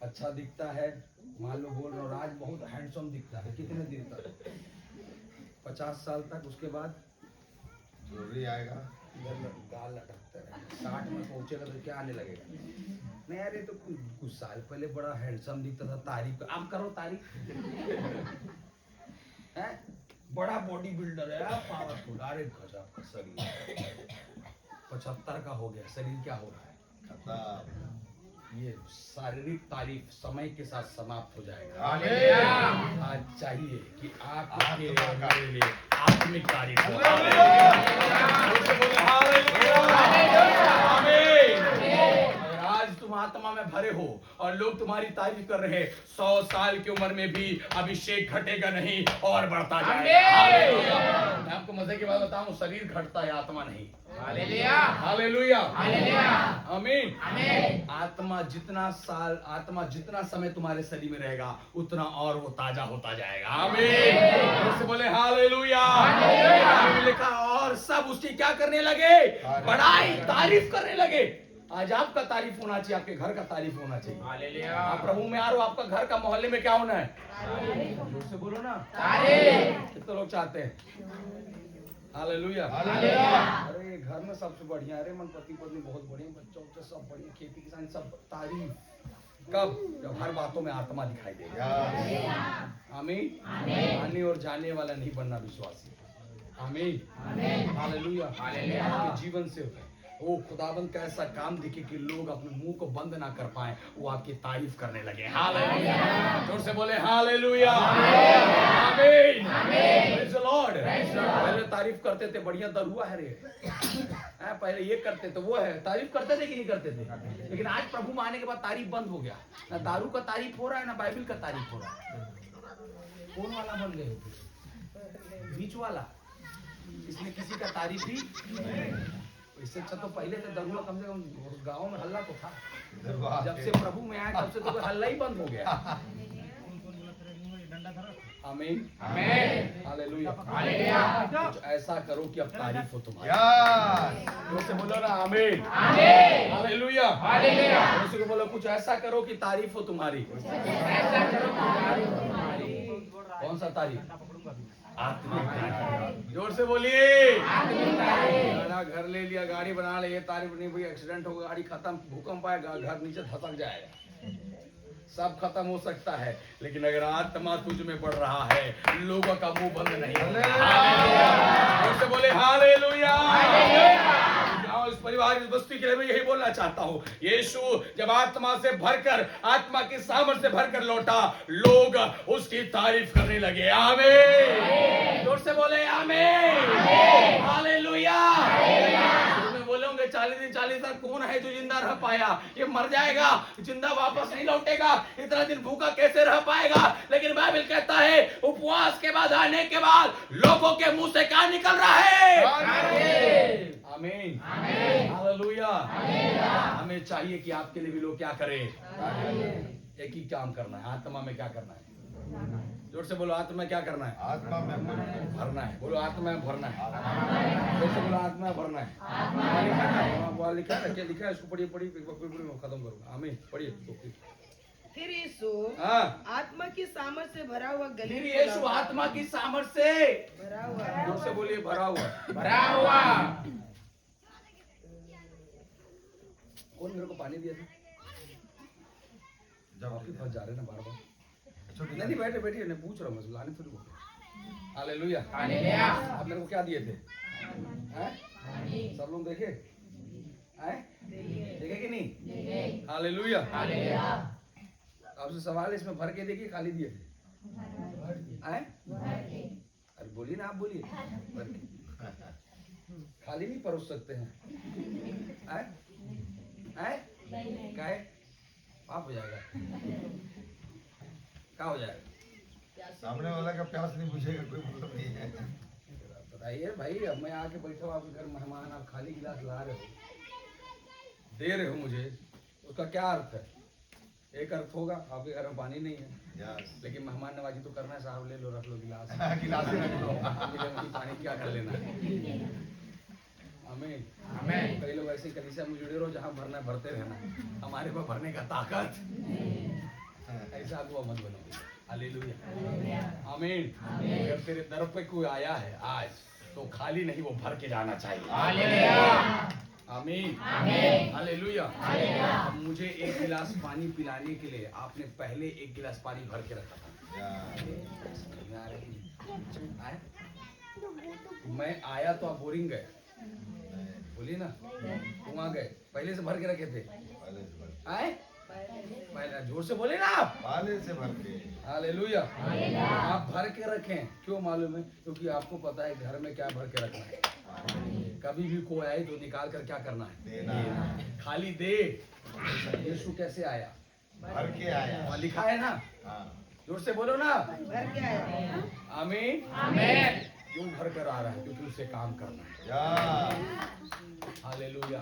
अच्छा दिखता है, मान लो बोल रहा हूँ राज बहुत हैंडसम दिखता है। कितने दिन तक? 50 साल तक। उसके बाद चोरी आएगा, गाल लटकता है। 60 में पहुंचेगा तो क्या आने लगेगा? नहीं यार, ये तो कुछ साल पहले बड़ा हैंडसम दिखता था। तारीफ आप करो, तारीफ है। बड़ा बॉडी बिल्डर है, पावरफुल। अरे गजब का शरीर, 75 का हो गया शरीर, क्या हो रहा है? ये शारीरिक तारीफ समय के साथ समाप्त हो जाएगा। आज चाहिए कि आपके लिए आत्मिक तारीफ हो। तुम आत्मा में भरे हो और लोग तुम्हारी तारीफ कर रहे हैं, 100 साल की उम्र में भी अभिषेक घटेगा नहीं और बढ़ता जाएगा। मैं आपको मजे की बात बताऊं, शरीर घटता है, आत्मा नहीं। हालेलुया। हालेलुया। आमीन। आत्मा जितना समय तुम्हारे शरीर में रहेगा उतना और वो ताजा होता जाएगा। आमीन। बोले हालेलुया। लिखा और सब उसकी क्या करने लगे? बड़ाई, तारीफ करने लगे। आज आपका तारीफ होना चाहिए, आपके घर का तारीफ होना चाहिए। हालेलुया। आप प्रभु में आ रहे हो, आपका घर का मोहल्ले में क्या होना है? जोर से बोलो ना, तारीफ। कितने लोग चाहते हैं? हालेलुया। अरे घर में सबसे बढ़िया, अरे मन पति पत्नी बहुत बढ़िया, बच्चों से सब बढ़िया, खेती किसानी सब। तारीफ कब? जब हर बातों में आत्मा दिखाई देगा। आमीन। आने और जाने वाला नहीं बनना विश्वासी। आमीन। हालेलुया। आपके जीवन से वो खुदाबंद का ऐसा काम दिखे कि लोग अपने मुंह को बंद ना कर पाए, वो आपकी तारीफ करने लगे। हालेलुया। जोर से बोले हालेलुया। आमीन। Praise the Lord. पहले तारीफ करते थे, बढ़िया दरुआ है रे, पहले ये करते थे, वो है, तारीफ करते थे कि नहीं करते थे? लेकिन आज प्रभु में आने के बाद तारीफ बंद हो गया। ना दारू का तारीफ हो रहा है, ना बाइबल का तारीफ हो रहा है। कौन वाला बन गए? बीच वाला। इसमें किसी का तारीफ ही। इससे अच्छा तो पहले से दरुआ कम से कम गाँव में हल्ला तो था। जब से प्रभु में आया तब से तो हल्ला ही बंद हो गया। आमीन। हालेलुया। कुछ ऐसा करो कि अब तारीफ हो तुम्हारी। से बोलो ना आमीन। हालेलुया। किसी को बोलो कुछ ऐसा करो कि तारीफ हो तुम्हारी। कौन सा तारीफ? आत्मिक। जोर से बोलिए। घर ले लिया, गाड़ी बना ले, ये तारीफ नहीं भाई, एक्सीडेंट होगा, गाड़ी खत्म, भूकंप आएगा, घर नीचे धसक जाएगा, सब खत्म हो सकता है। लेकिन अगर आत्मा तुझ में बढ़ रहा है, लोगों का मुंह बंद नहीं होगा। जोर से बोले हालेलुया। इस परिवार इस बस्ती के लिए मैं यही बोलना चाहता हूँ, यीशु जब आत्मा से भरकर, आत्मा की सामर्थ से भरकर लौटा, लोग उसकी तारीफ करने लगे। आमीन। जोर से बोले आमीन। हालेलुया। बोलोगे 40 दिन 40 साल कौन है जो जिंदा रह पाया? ये मर जाएगा, जिंदा वापस नहीं लौटेगा। इतना दिन भूखा कैसे रह पाएगा? लेकिन बाइबल कहता है उपवास के बाद आने के बाद लोगों के मुंह से क्या निकल रहा है? आमीन, हालेलुया। हमें चाहिए कि आपके लिए भी लोग क्या करें? एक ही काम करना है, आत्मा में क्या करना है? जोर से बोलो, आत्मा में क्या करना है? आत्मा में भरना है। बोलो, आत्मा में भरना है। जोर से बोलो, आत्मा में भरना है। वहाँ लिखा है, क्या लिखा है? इसको पढ़िए, खत्म करूंगा। आमीन, पढ़िए। फिर यीशु हाँ, आत्मा की सामर्थ से भरा हुआ फिर गलील यीशु आत्मा की सामर्थ से भरा हुआ जोर से बोलिए, भरा हुआ। कौन मेरे को पानी दिया था? जब आपके पास जा रहे हैं ना बार-बार। नहीं बैठे बैठिए, नहीं पूछ रहा हूँ, मैं लाने थोड़ी बोल। हालेलुया, आप मेरे को क्या दिए थे? सब लोग देखे? देखे कि नहीं? हालेलुया। आपसे सवाल है, इसमें भर के देखिए, खाली दिए थे? अरे बोलिए ना, आप बोलिए। भर के खाली नहीं परोस सकते हैं? क्या है? आप हो जाएगा, क्या हो जाएगा? सामने वाला का प्यास नहीं बुझेगा, कोई मतलब नहीं है। बताइए भाई, अब मैं आके बैठा हूँ आपके घर, मेहमान, आप खाली गिलास ला रहे हो, दे रहे हो मुझे, उसका क्या अर्थ है? एक अर्थ होगा, आपके घर में पानी नहीं है, लेकिन मेहमान नवाजी तो करना है, साहब ले लो, रख लो गिलास। गिलास ही रख लो। पानी क्या कर लेना है? आमीन। कई लोग ऐसी कलीसिया में जुड़े रहो, जहाँ भरना है भरते रहना, हमारे पास भरने का ताकत ऐसा हुआ मत बनो। हालेलुया, आमीन। अगर तेरे दर पे कोई आया है आज, तो खाली नहीं, वो भर के जाना चाहिए। आमीन, हालेलुया। अब मुझे एक गिलास पानी पिलाने के लिए आपने पहले एक गिलास पानी भर के रखा था। मैं आया तो आप बोरिंग गए, बोलिए ना, वहां गए, पहले से भर के रखे थे? पहले जोर से बोले ना आप, पहले से भर के। हालेलुया। आप भर के रखें, क्यों मालूम है? क्योंकि आपको पता है घर में क्या भर के रखना है। कभी भी कोई आए तो निकाल कर क्या करना है? देना। खाली दे। यीशु कैसे आया? भर के आया। वहाँ लिखा है ना, जोर से बोलो ना, भर के आया। आमीन। क्यों भर कर आ रहा है? क्योंकि उसे काम करना है। हालेलुया,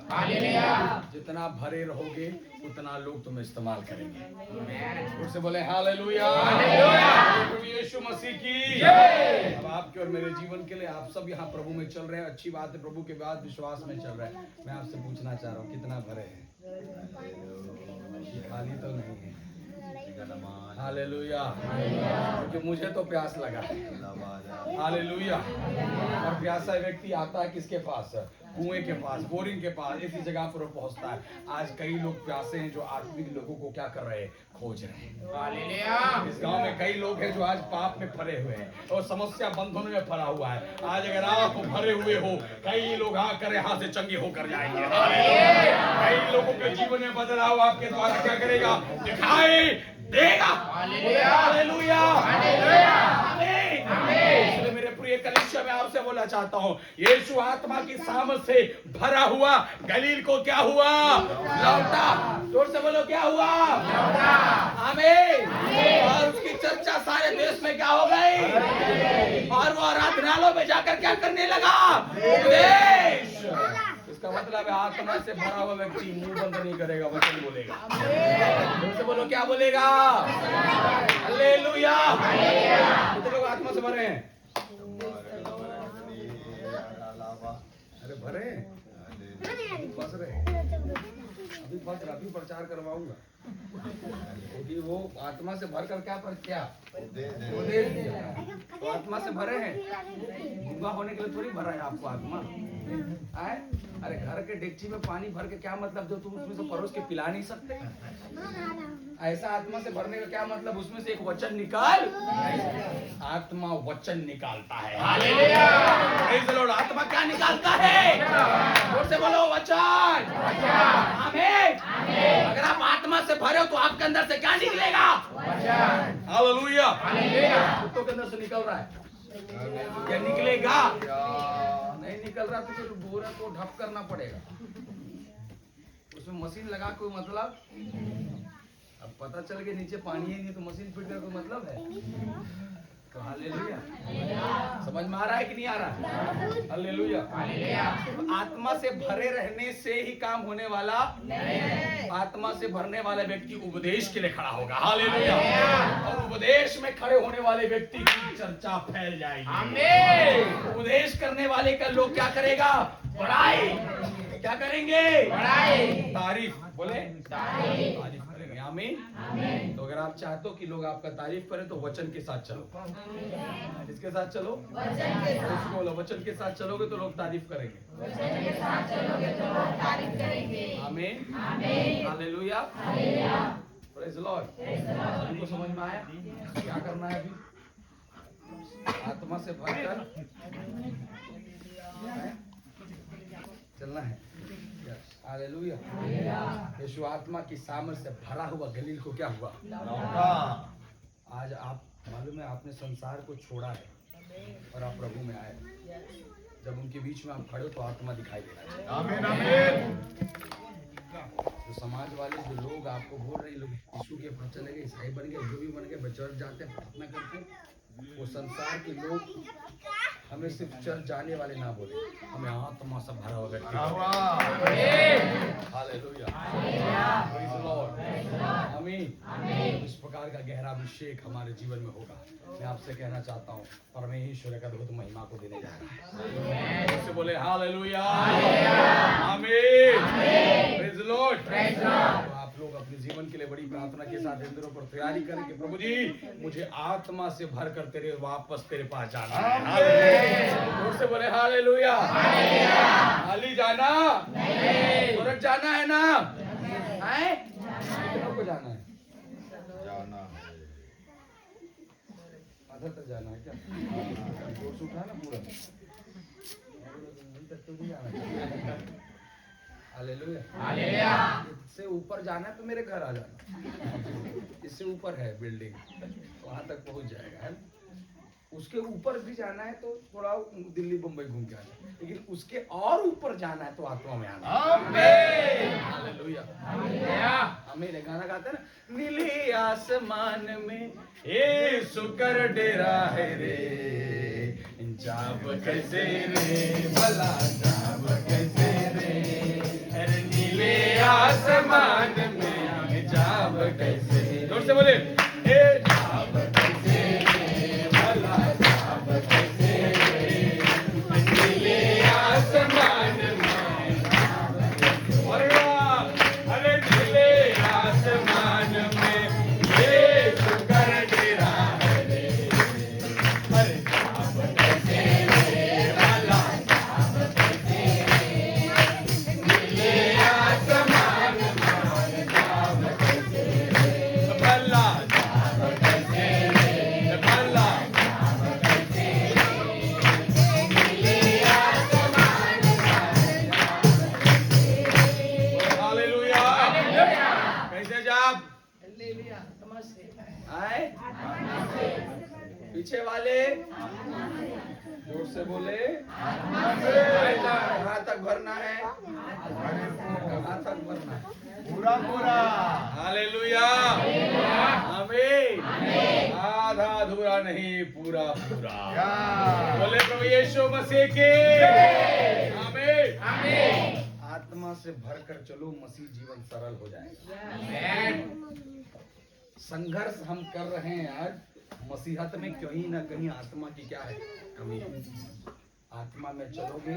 जितना भरे रहोगे उतना लोग तुम्हें इस्तेमाल करेंगे। उससे बोले हालेलुया, यीशु मसीह की। अब आपके और मेरे जीवन के लिए आप सब यहाँ प्रभु में चल रहे हैं, अच्छी बात है, प्रभु के बाद विश्वास में चल रहे हैं। मैं आपसे पूछना चाह रहा हूँ, कितना भरे हैं? खाली तो नहीं है। हालेलुया, क्योंकि मुझे तो प्यास लगा। हालेलुया। और प्यासा व्यक्ति आता है किसके पास? कुएं के पास, बोरिंग के पास, इसी जगह पर वो पहुंचता है। आज कई लोग प्यासे हैं जो आत्मिक लोगों को क्या कर रहे हैं? खोज रहे हैं। हालेलुया। इस गांव में कई लोग हैं जो आज पाप में फरे हुए हैं और समस्या बंधनों में फरा हुआ है। आज अगर आप भरे हुए हो, कई लोग आकर यहाँ से चंगे होकर जाएंगे। कई लोगों के जीवन में बदलाव आपके द्वारा क्या करेगा? दिखाई देगा। हालेलुया, इसलिए मेरे प्रिय कलीसिया में आपसे बोलना चाहता हूँ, यीशु आत्मा की सामर्थ से भरा हुआ गलील को क्या हुआ? लौटा। जोर से बोलो, क्या हुआ? आमीन। और उसकी चर्चा सारे देश में क्या हो गई? और वो आराधनालयों में जाकर क्या करने लगा? उपदेश। इसका मतलब है आत्मा से भरा हुआ व्यक्ति मुंह बंद नहीं करेगा, वचन बोलेगा। जोर से बोलो, क्या बोलेगा? हालेलुया। कितने लोग आत्मा से भरे हैं? अरे भरे फंस रहे, अभी प्रचार करवाऊंगा, क्योंकि वो आत्मा से भर कर क्या उपदेश दिया। तो आत्मा से भरे हैं, गुंगा होने के लिए थोड़ी भरा है आपको आत्मा। अरे घर के डेगची में पानी भर के क्या मतलब, जो तुम उसमें से परोस के पिला नहीं सकते? ऐसा आत्मा से भरने का क्या मतलब? उसमें से एक वचन निकाल, आत्मा वचन निकालता है। हालेलुया। Praise the Lord. आत्मा क्या निकालता है? जोर से बोलो, वचन। आमीन। अगर आप आत्मा से भरे हो तो आपके अंदर से क्या निकलेगा? वचन। हालेलुया। कुत्तों के अंदर से निकल रहा है, क्या निकलेगा? नहीं निकल रहा तो फिर बोरा को ढप करना पड़ेगा। उसमें मशीन लगा कोई मतलब, अब पता चल गया नीचे पानी ही नहीं तो मशीन फिट का कोई मतलब है? तो हालेलुया, समझ में आ रहा है कि नहीं आ रहा? हालेलुया। आत्मा से भरे रहने से ही काम होने वाला नहीं, आत्मा से भरने वाला व्यक्ति उपदेश के लिए खड़ा होगा। हालेलुया। और उपदेश में खड़े होने वाले व्यक्ति की चर्चा फैल जाएगी। आमीन। उपदेश करने वाले का लोग क्या करेगा? बड़ाई। क्या करेंगे? बड़ाई, तारीफ। बोले तारीफ करेंगे। आमीन। तो अगर आप चाहते हो कि लोग आपका तारीफ करें तो वचन के साथ चलो। किसके साथ चलो? वचन के साथ। बोलो, वचन के साथ चलोगे तो लोग तारीफ करेंगे। वचन के साथ चलोगे तो लोग तारीफ करेंगे। आमीन। हालेलुया। Praise the Lord. सभी को समझ में आया? क्या करना है अभी? आत्मा से भरकर चलना है। हालेलुया। यीशु आत्मा की सामर्थ से भरा हुआ गलील को क्या हुआ? आज आप मालूम है आपने संसार को छोड़ा है और आप प्रभु में आए। जब उनके बीच में आप खड़े हो तो आत्मा दिखाई दे रहा है। आमीन आमीन। जो समाज वाले जो लोग आपको बोल रहे हैं लोग यीशु के पास चले गए, ईसाई बन गए, जो भी बन गए, चर्च जाते हैं, प्रार्थना करते हैं, वो संसार के लोग हमें सिर्फ चर्च जाने वाले ना बोले, हमें आत्मा से भरा हुआ व्यक्ति। हालेलुया। Praise the Lord. आमीन। इस प्रकार का गहरा अभिषेक हमारे जीवन में होगा। मैं आपसे कहना चाहता हूँ परमेश्वर का अद्भुत महिमा को देने जा रहा है। उससे बोले हालेलुया। आमीन। Praise the Lord. आप लोग अपने जीवन के लिए बड़ी प्रार्थना के साथ इंद्रों पर तैयारी करेंगे। प्रभु जी मुझे आत्मा से भर कर तेरे वापस तेरे पास जाना है। से बोले हालेलुया। हाली जाना नहीं, स्वर्ग जाना है ना? है कितनों को जाना है? आधा तक जाना है क्या? जोर से उठा ना पूरा तक तो नहीं जाना। हालेलुया। इससे ऊपर जाना है तो मेरे घर आ जाना। इससे ऊपर है बिल्डिंग, वहां तक पहुंच जाएगा है। उसके ऊपर भी जाना है तो थोड़ा दिल्ली बम्बई घूम के आना, लेकिन उसके और ऊपर जाना है तो आत्मा में आना। आमीन। हालेलुया। आमीन। गाना गाते हैं ना, नीले आसमान में यीशु कर डेरा है रे, जाब कैसे रे भला जाब कैसे रे, अरे नीले आसमान में जाब कैसे। जोर से बोले जाब कैसे रे भला जाब कैसे रे, नीले आसमान में जाब कैसे। अरे नीले आसमान में यीशु कर डेरा है रे, अरे जाब कैसे रे भला जाब कैसे रे, नीले आसमान में जाब कैसे रे, भला जाब कैसे रे, भला जाब कैसे रे, नीले आसमान में जाब कैसे रे। हालेलुया। कैसे जाब? हालेलुया। आत्मा से। आए पीछे वाले जोर से बोले कहाँ तक भरना है? कहाँ तक भरना है? पूरा पूरा। हालेलुया। आमीन। आधा अधूरा नहीं, पूरा पूरा। बोले प्रभु यीशु मसीह की आमीन। आत्मा से भरकर चलो, मसीह जीवन सरल हो जाएगा। संघर्ष हम कर रहे हैं आज, मसीहत में कहीं ना कहीं आत्मा की क्या है? कमी है। आत्मा में चलोगे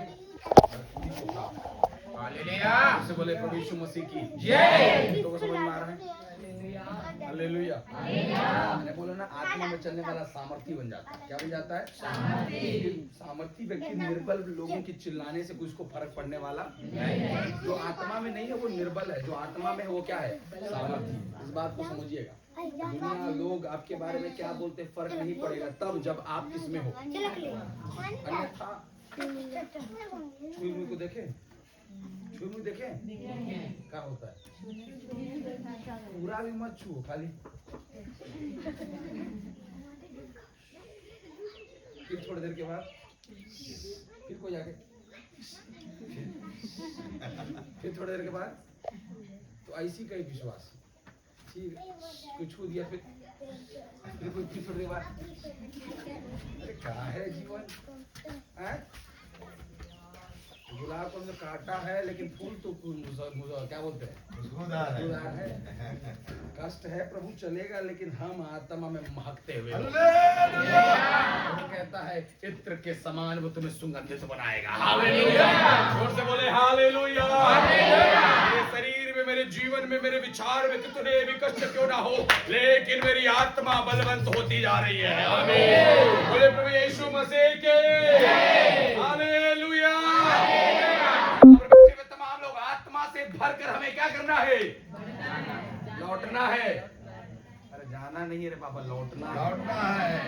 हालेलुया। बोले प्रभु यीशु मसीह की जय। तो समझ में आ रहा है? हालेलुया। मैंने बोला ना आत्मा में चलने वाला सामर्थी बन जाता है। क्या बन जाता है? सामर्थी व्यक्ति निर्बल लोगों की चिल्लाने से कुछ को फर्क पड़ने वाला नहीं। जो आत्मा में नहीं है वो निर्बल है, जो आत्मा में है वो क्या है? सामर्थी। इस बात को समझिएगा। दुनिया लोग आपके बारे में क्या बोलते फर्क नहीं पड़ेगा तब जब आप किसमें हो। अन्यथा छुई को देखे, छुई देखे क्या होता है? पूरा भी मत छुओ, खाली फिर थोड़ी देर के बाद फिर को जाके फिर थोड़ी देर के बाद तो ऐसी का ही विश्वास, ठीक है, कुछ छू दिया फिर कोई फिर छोड़ देगा। अरे क्या है जीवन है? गुलाब को काटा है लेकिन फूल तो क्या बोलते हैं, खुशबूदार है। खुशबूदार है। कष्ट है, प्रभु चलेगा, लेकिन हम आत्मा में महकते हुए। वो कहता है इत्र के समान वो तुम्हें सुगंधित बनाएगा। हालेलुया, जोर से बोले हालेलुया। मेरे शरीर में, मेरे जीवन में, मेरे विचार में कितने भी कष्ट क्यों ना हो, लेकिन मेरी आत्मा बलवंत होती जा रही है। आमीन। बोले प्रभु यीशु मसीह के हालेलुया। तमाम लोग आत्मा से भरकर हमें क्या करना है? लौटना है। अरे जाना नहीं है रे पापा, लौटना है।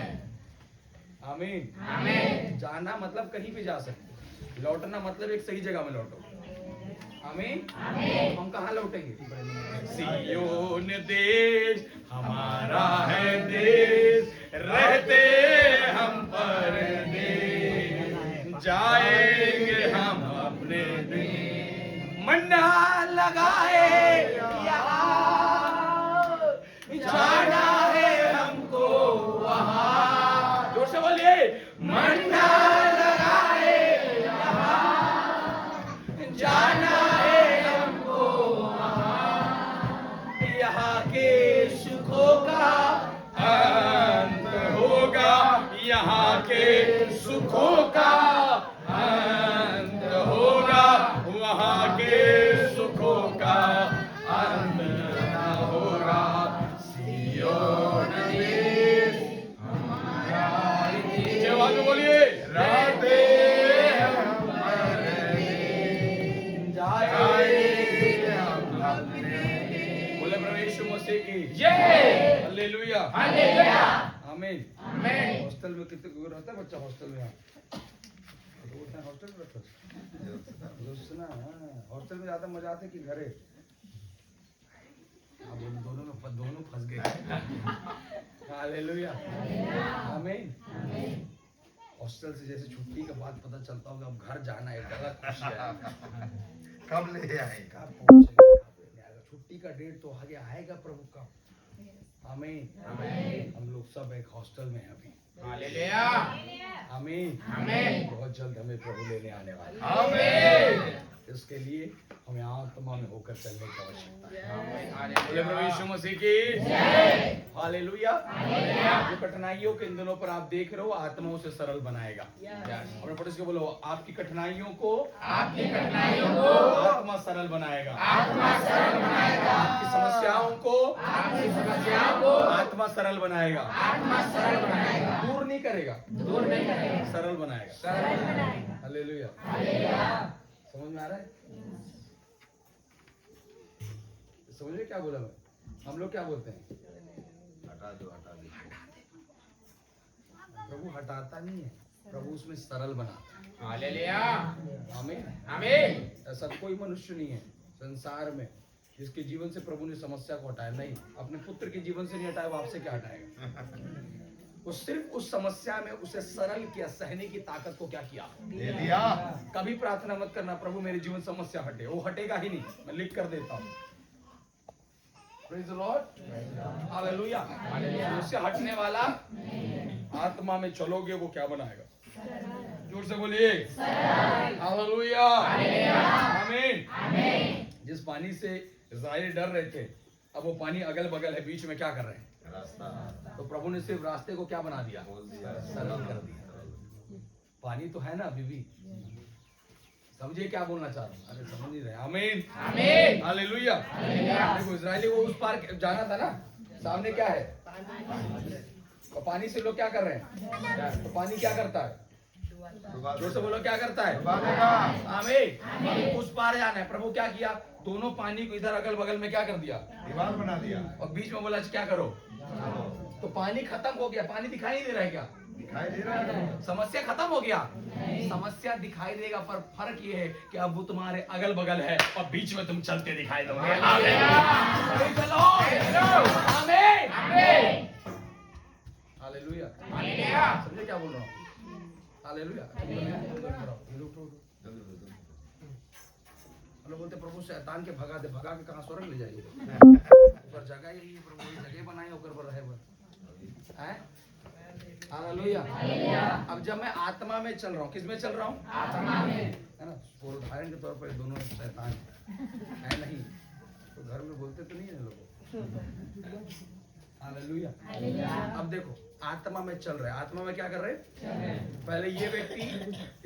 आमीन आमीन। जाना मतलब कहीं भी जा सकते, लौटना मतलब एक सही जगह में लौटो। आमीन आमीन। हम कहाँ लौटेंगे? सियोन देश हमारा है देश, रहते हम परदेश, जाएंगे हम अपने देश। मन्ना लगाए यहाँ, जाना है हमको वहाँ। जोर से बोलिए, मन्ना लगाए यहाँ, जाना है हमको वहाँ। यहाँ के सुखों का अंत होगा, यहाँ के सुखों का अंत होगा, वहाँ के सुखों का अंत न होगा। सियोन देश हमारा, जवाब बोलिए, रहते हम परदेश, जाएंगे हम अपने। बोले प्रभु यीशु मसीह की जय। हालेलुया हालेलुया आमीन आमीन। हॉस्टल में कितने कोई रहता है बच्चा? हॉस्टल में हॉस्टल में रहता है दोस्त ना। हॉस्टल में ज्यादा मजा आते कि घरे? दोनों फंस गए। हालेलुया आमीन। हॉस्टल से जैसे छुट्टी के बाद पता चलता होगा अब घर जाना है, अलग खुशी है। कब ले आए? कब पहुंचेगा? छुट्टी का डेट तो आगे आएगा प्रभु का। आमीन आमीन। हम लोग सब एक हॉस्टल में हैं अभी। हालेलुया आमीन आमीन। बहुत जल्द हमें प्रभु लेने आने वाला है। आमीन। इसके लिए हमें आत्मा में होकर चलने की आवश्यकता है। बोले प्रभु यीशु मसीह की जय। हालेलुया। जो कठिनाइयों के इन दिनों पर आप देख रहे हो, आत्माओं से सरल बनाएगा। अपने पड़ोसी को बोलो, आपकी कठिनाइयों को आत्मा सरल बनाएगा। आपकी समस्याओं को आत्मा सरल बनाएगा। दूर नहीं करेगा, सरल बनाएगा। हालेलुया। समझ में आ रहा है? समझिए क्या बोला मैं? हम लोग क्या बोलते हैं? हटा दो, हटा दो। प्रभु हटाता नहीं है, प्रभु उसमें सरल बनाता है। हालेलुया आमीन आमीन। ऐसा कोई मनुष्य नहीं है संसार में जिसके जीवन से प्रभु ने समस्या को हटाया। नहीं, अपने पुत्र के जीवन से नहीं हटाया, वो आपसे क्या हटाएगा? वो सिर्फ उस समस्या में उसे सरल किया, सहने की ताकत को क्या किया? दे दिया। कभी प्रार्थना मत करना प्रभु मेरे जीवन समस्या हटे, वो हटेगा ही नहीं। मैं लिख कर देता हूँ। Praise the Lord hallelujah. समस्या हटने वाला आत्मा में चलोगे वो क्या बनाएगा? जोर से बोलिए हालेलुया आमीन। जिस पानी से इस्राएली डर रहे थे, अब वो पानी अगल बगल है, बीच में क्या कर रहे हैं? रास्ता। तो प्रभु ने सिर्फ रास्ते को क्या बना दिया? सरल कर दिया। पानी तो है ना अभी भी। समझिए क्या बोलना चाह रहा हूँ? अरे समझ नहीं रहे। आमीन आमीन हालेलुया। देखो इजरायली वो उस पार जाना था ना, सामने क्या है? तो पानी से लोग क्या कर रहे हैं? तो पानी क्या करता है? जोर से बोलो, क्या करता है? आमीन। उस पार जाना है, प्रभु क्या किया? दोनों पानी को इधर अगल बगल में क्या कर दिया? दीवार बना दिया। और बीच में बोला क्या करो? तो पानी खत्म हो गया। पानी दिखाई नहीं दे रहा है क्या? दिखाई दे रहा है। समस्या खत्म हो गया? समस्या दिखाई देगा, पर फर्क ये है कि अब वो तुम्हारे अगल बगल है और बीच में तुम चलते दिखाई दोगे। हालेलुया। समझे क्या बोल रहा हूँ? हालेलुया। लोग बोलते प्रभु शैतान के भगा दे, भगा के कहाँ स्वर्ग ले जाइए? ऊपर जगह ही नहीं है, प्रभु वही जगह बनाई ऊपर पर रहे हैं। हालेलुया। अब जब मैं आत्मा में चल रहा हूँ, किस में चल रहा हूँ? आत्मा में, है ना? और उदाहरण के तौर पर दोनों शैतान है नहीं, तो घर में बोलते तो नहीं है लोगों। हालेलुया। अब देखो आत्मा में चल रहे, आत्मा में क्या कर रहे? पहले ये व्यक्ति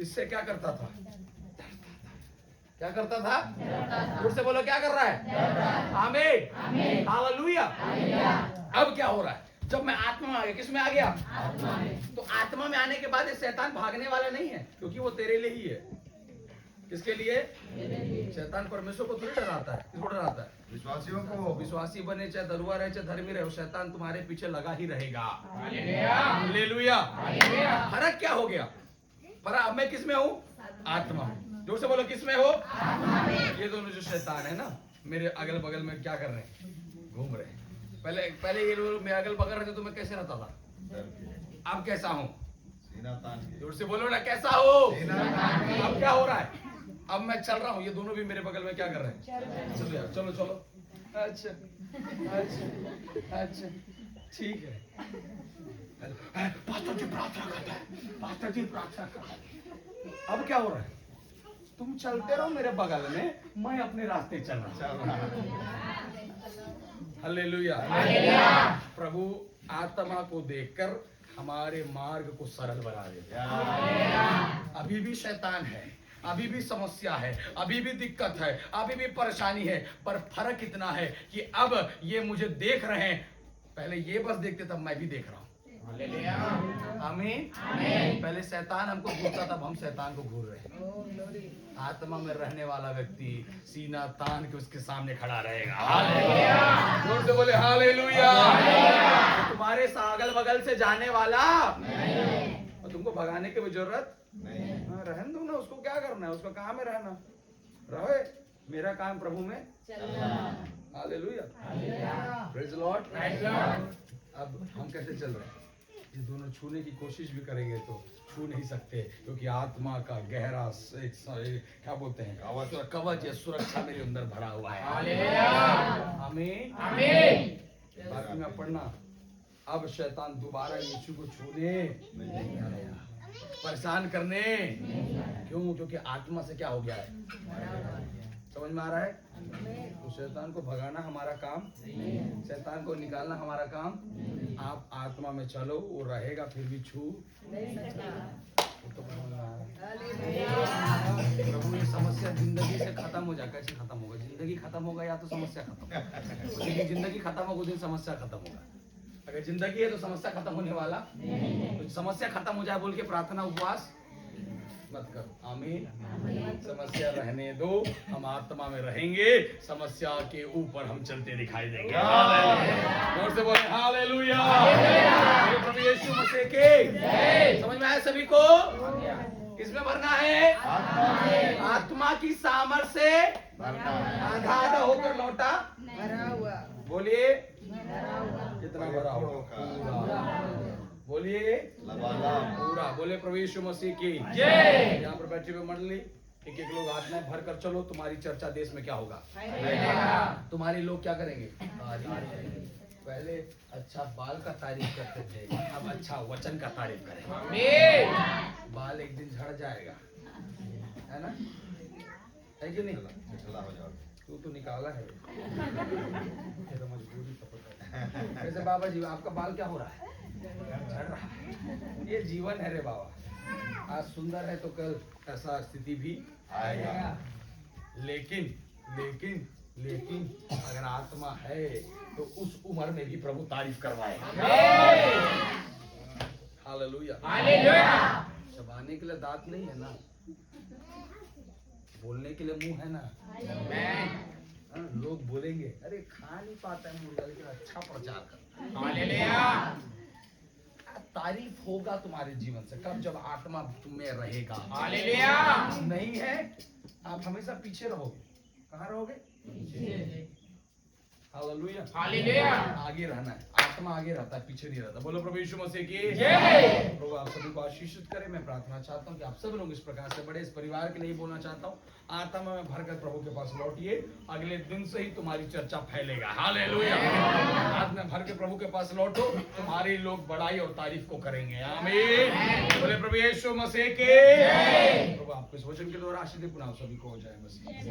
इससे क्या करता था? क्या करता था? फिर से बोलो क्या कर रहा है? आमीन। हालेलुया। अब क्या हो रहा है? जब मैं आत्मा में आ गया, किस में आ गया? आत्मा में। तो आत्मा में आने के बाद ये शैतान भागने वाला नहीं है, क्योंकि वो तेरे लिए ही है। किसके लिए? शैतान परमेश्वर को थोड़ी डराता है, किसको डराता है? विश्वासियों को। विश्वासी बने चाहे दरुआ रहे चाहे धर्मी रहे, शैतान तुम्हारे पीछे लगा ही रहेगा। हालेलुया। फर्क क्या हो गया? पर अब मैं किस में हूँ? आत्मा में। जोर से बोलो किस में हो? ये दोनों जो शैतान है ना, मेरे अगल बगल में क्या कर रहे हैं? घूम रहे हैं। पहले ये लोग मेरे अगल बगल रहते तो मैं कैसे रहता था? अब कैसा हूँ? जोर से बोलो ना, कैसा हो? अब क्या हो रहा है? अब मैं चल रहा हूँ, ये दोनों भी मेरे बगल में क्या कर रहे हैं? चलो यार, चलो चलो। अच्छा अच्छा अच्छा, ठीक है। पास्टर जी प्रार्थना करता है, पास्टर जी प्रार्थना करता है। अब क्या हो रहा है? तुम चलते रहो मेरे बगल में, मैं अपने रास्ते चल रहा हूँ। हालेलुया। प्रभु आत्मा को देखकर हमारे मार्ग को सरल बना देता है। अभी भी शैतान है, अभी भी समस्या है, अभी भी दिक्कत है, अभी भी परेशानी है, पर फर्क इतना है कि अब ये मुझे देख रहे हैं। पहले ये बस देखते तब मैं भी देख रहा हूँ। आमीन। पहले शैतान हमको घूरता तब हम शैतान को घूर रहे हैं। आत्मा में रहने वाला व्यक्ति सीना तान के उसके सामने खड़ा रहेगा। हालेलुया। जोर से बोले हालेलुया। तुम्हारे अगल बगल से जाने वाला और तुमको भगाने की भी जरूरत नहीं। रहने दो ना, उसको क्या करना है? उसका काम है रहना, रहे। मेरा काम प्रभु में हालेलुया। Praise the Lord. अब हम कैसे चल रहे हैं? ये दोनों छूने की कोशिश भी करेंगे तो छू नहीं सकते, क्योंकि आत्मा का गहरा क्या बोलते हैं, कवच या सुरक्षा मेरे अंदर भरा हुआ है। आमीन। बाकी में पढ़ना, अब शैतान दोबारा यीशु को छूने नहीं आया, परेशान करने। क्यों? क्योंकि आत्मा से क्या हो गया है? समझ में आ रहा है? तो शैतान को भगाना हमारा काम, शैतान को निकालना हमारा काम। आप आत्मा में चलो, वो रहेगा फिर भी छू नहीं सकता। प्रभु ये समस्या जिंदगी से खत्म हो जाए। कैसे खत्म होगा? जिंदगी खत्म होगा या तो समस्या खत्म होगा। लेकिन जिंदगी खत्म होगा उस दिन समस्या खत्म होगा। अगर जिंदगी है तो समस्या खत्म होने वाला तो समस्या खत्म हो जाए बोल के प्रार्थना उपवास मत करो। आमीन। समस्या रहने दो, हम आत्मा में रहेंगे, समस्या के ऊपर हम चलते दिखाई देंगे। जोर से बोले हालेलुया। प्रभु यीशु मसीह के। समझ में आया सभी को? किसमें भरना है? आत्मा की सामर्थ से आधा आधा होकर लौटा भरा हुआ। बोलिए कितना भरा हुआ? बोलिए पूरा। बोले प्रभु यीशु मसीह की जय। यहाँ पर बैठे हुए मंडली एक एक लोग हाथ में भर कर चलो। तुम्हारी चर्चा देश में क्या होगा? तुम्हारे लोग क्या करेंगे? पहले अच्छा बाल का तारीफ करते थे, अब अच्छा वचन का तारीफ करेंगे। बाल एक दिन झड़ जाएगा, है ना? है कि नहीं? तू तो निकाला है, तो मजबूरी वैसे बाबा जी आपका बाल क्या हो रहा है? झड़ रहा है। ये जीवन है रे बाबा। आज सुंदर है तो कल ऐसा स्थिति भी आएगा। लेकिन लेकिन लेकिन अगर आत्मा है तो उस उम्र में भी प्रभु तारीफ करवाएगा। हालेलुया। चबाने के लिए दांत नहीं है ना, बोलने के लिए मुंह है ना। लोग बोलेंगे अरे खा नहीं पाता है मुर्गा, लेकिन अच्छा प्रचार कर। तारीफ होगा तुम्हारे जीवन से कब? जब आत्मा तुम्हें रहेगा। नहीं है आप हमेशा पीछे रहोगे। कहाँ रहोगे? हालेलुया। आगे रहना है। आत्मा आगे रहता है, पीछे नहीं रहता। बोलो प्रभु यीशु मसीह की प्रभु आप सभी को आशीषित करे। मैं प्रार्थना चाहता हूँ कि आप सब लोग इस प्रकार से बड़े, इस परिवार के लिए बोलना चाहता हूँ, आत्मा में भरकर प्रभु के पास लौटिए। अगले दिन से ही तुम्हारी चर्चा फैलेगा। हालेलुया। आत्मा में भर के प्रभु के पास लौटो, तुम्हारे लोग बड़ाई और तारीफ को करेंगे। आमीन। बोले प्रभु यीशु मसीह के। प्रभु आपको इस वचन के द्वारा आशीष दे। पुनः सभी को हो जाए मसीह।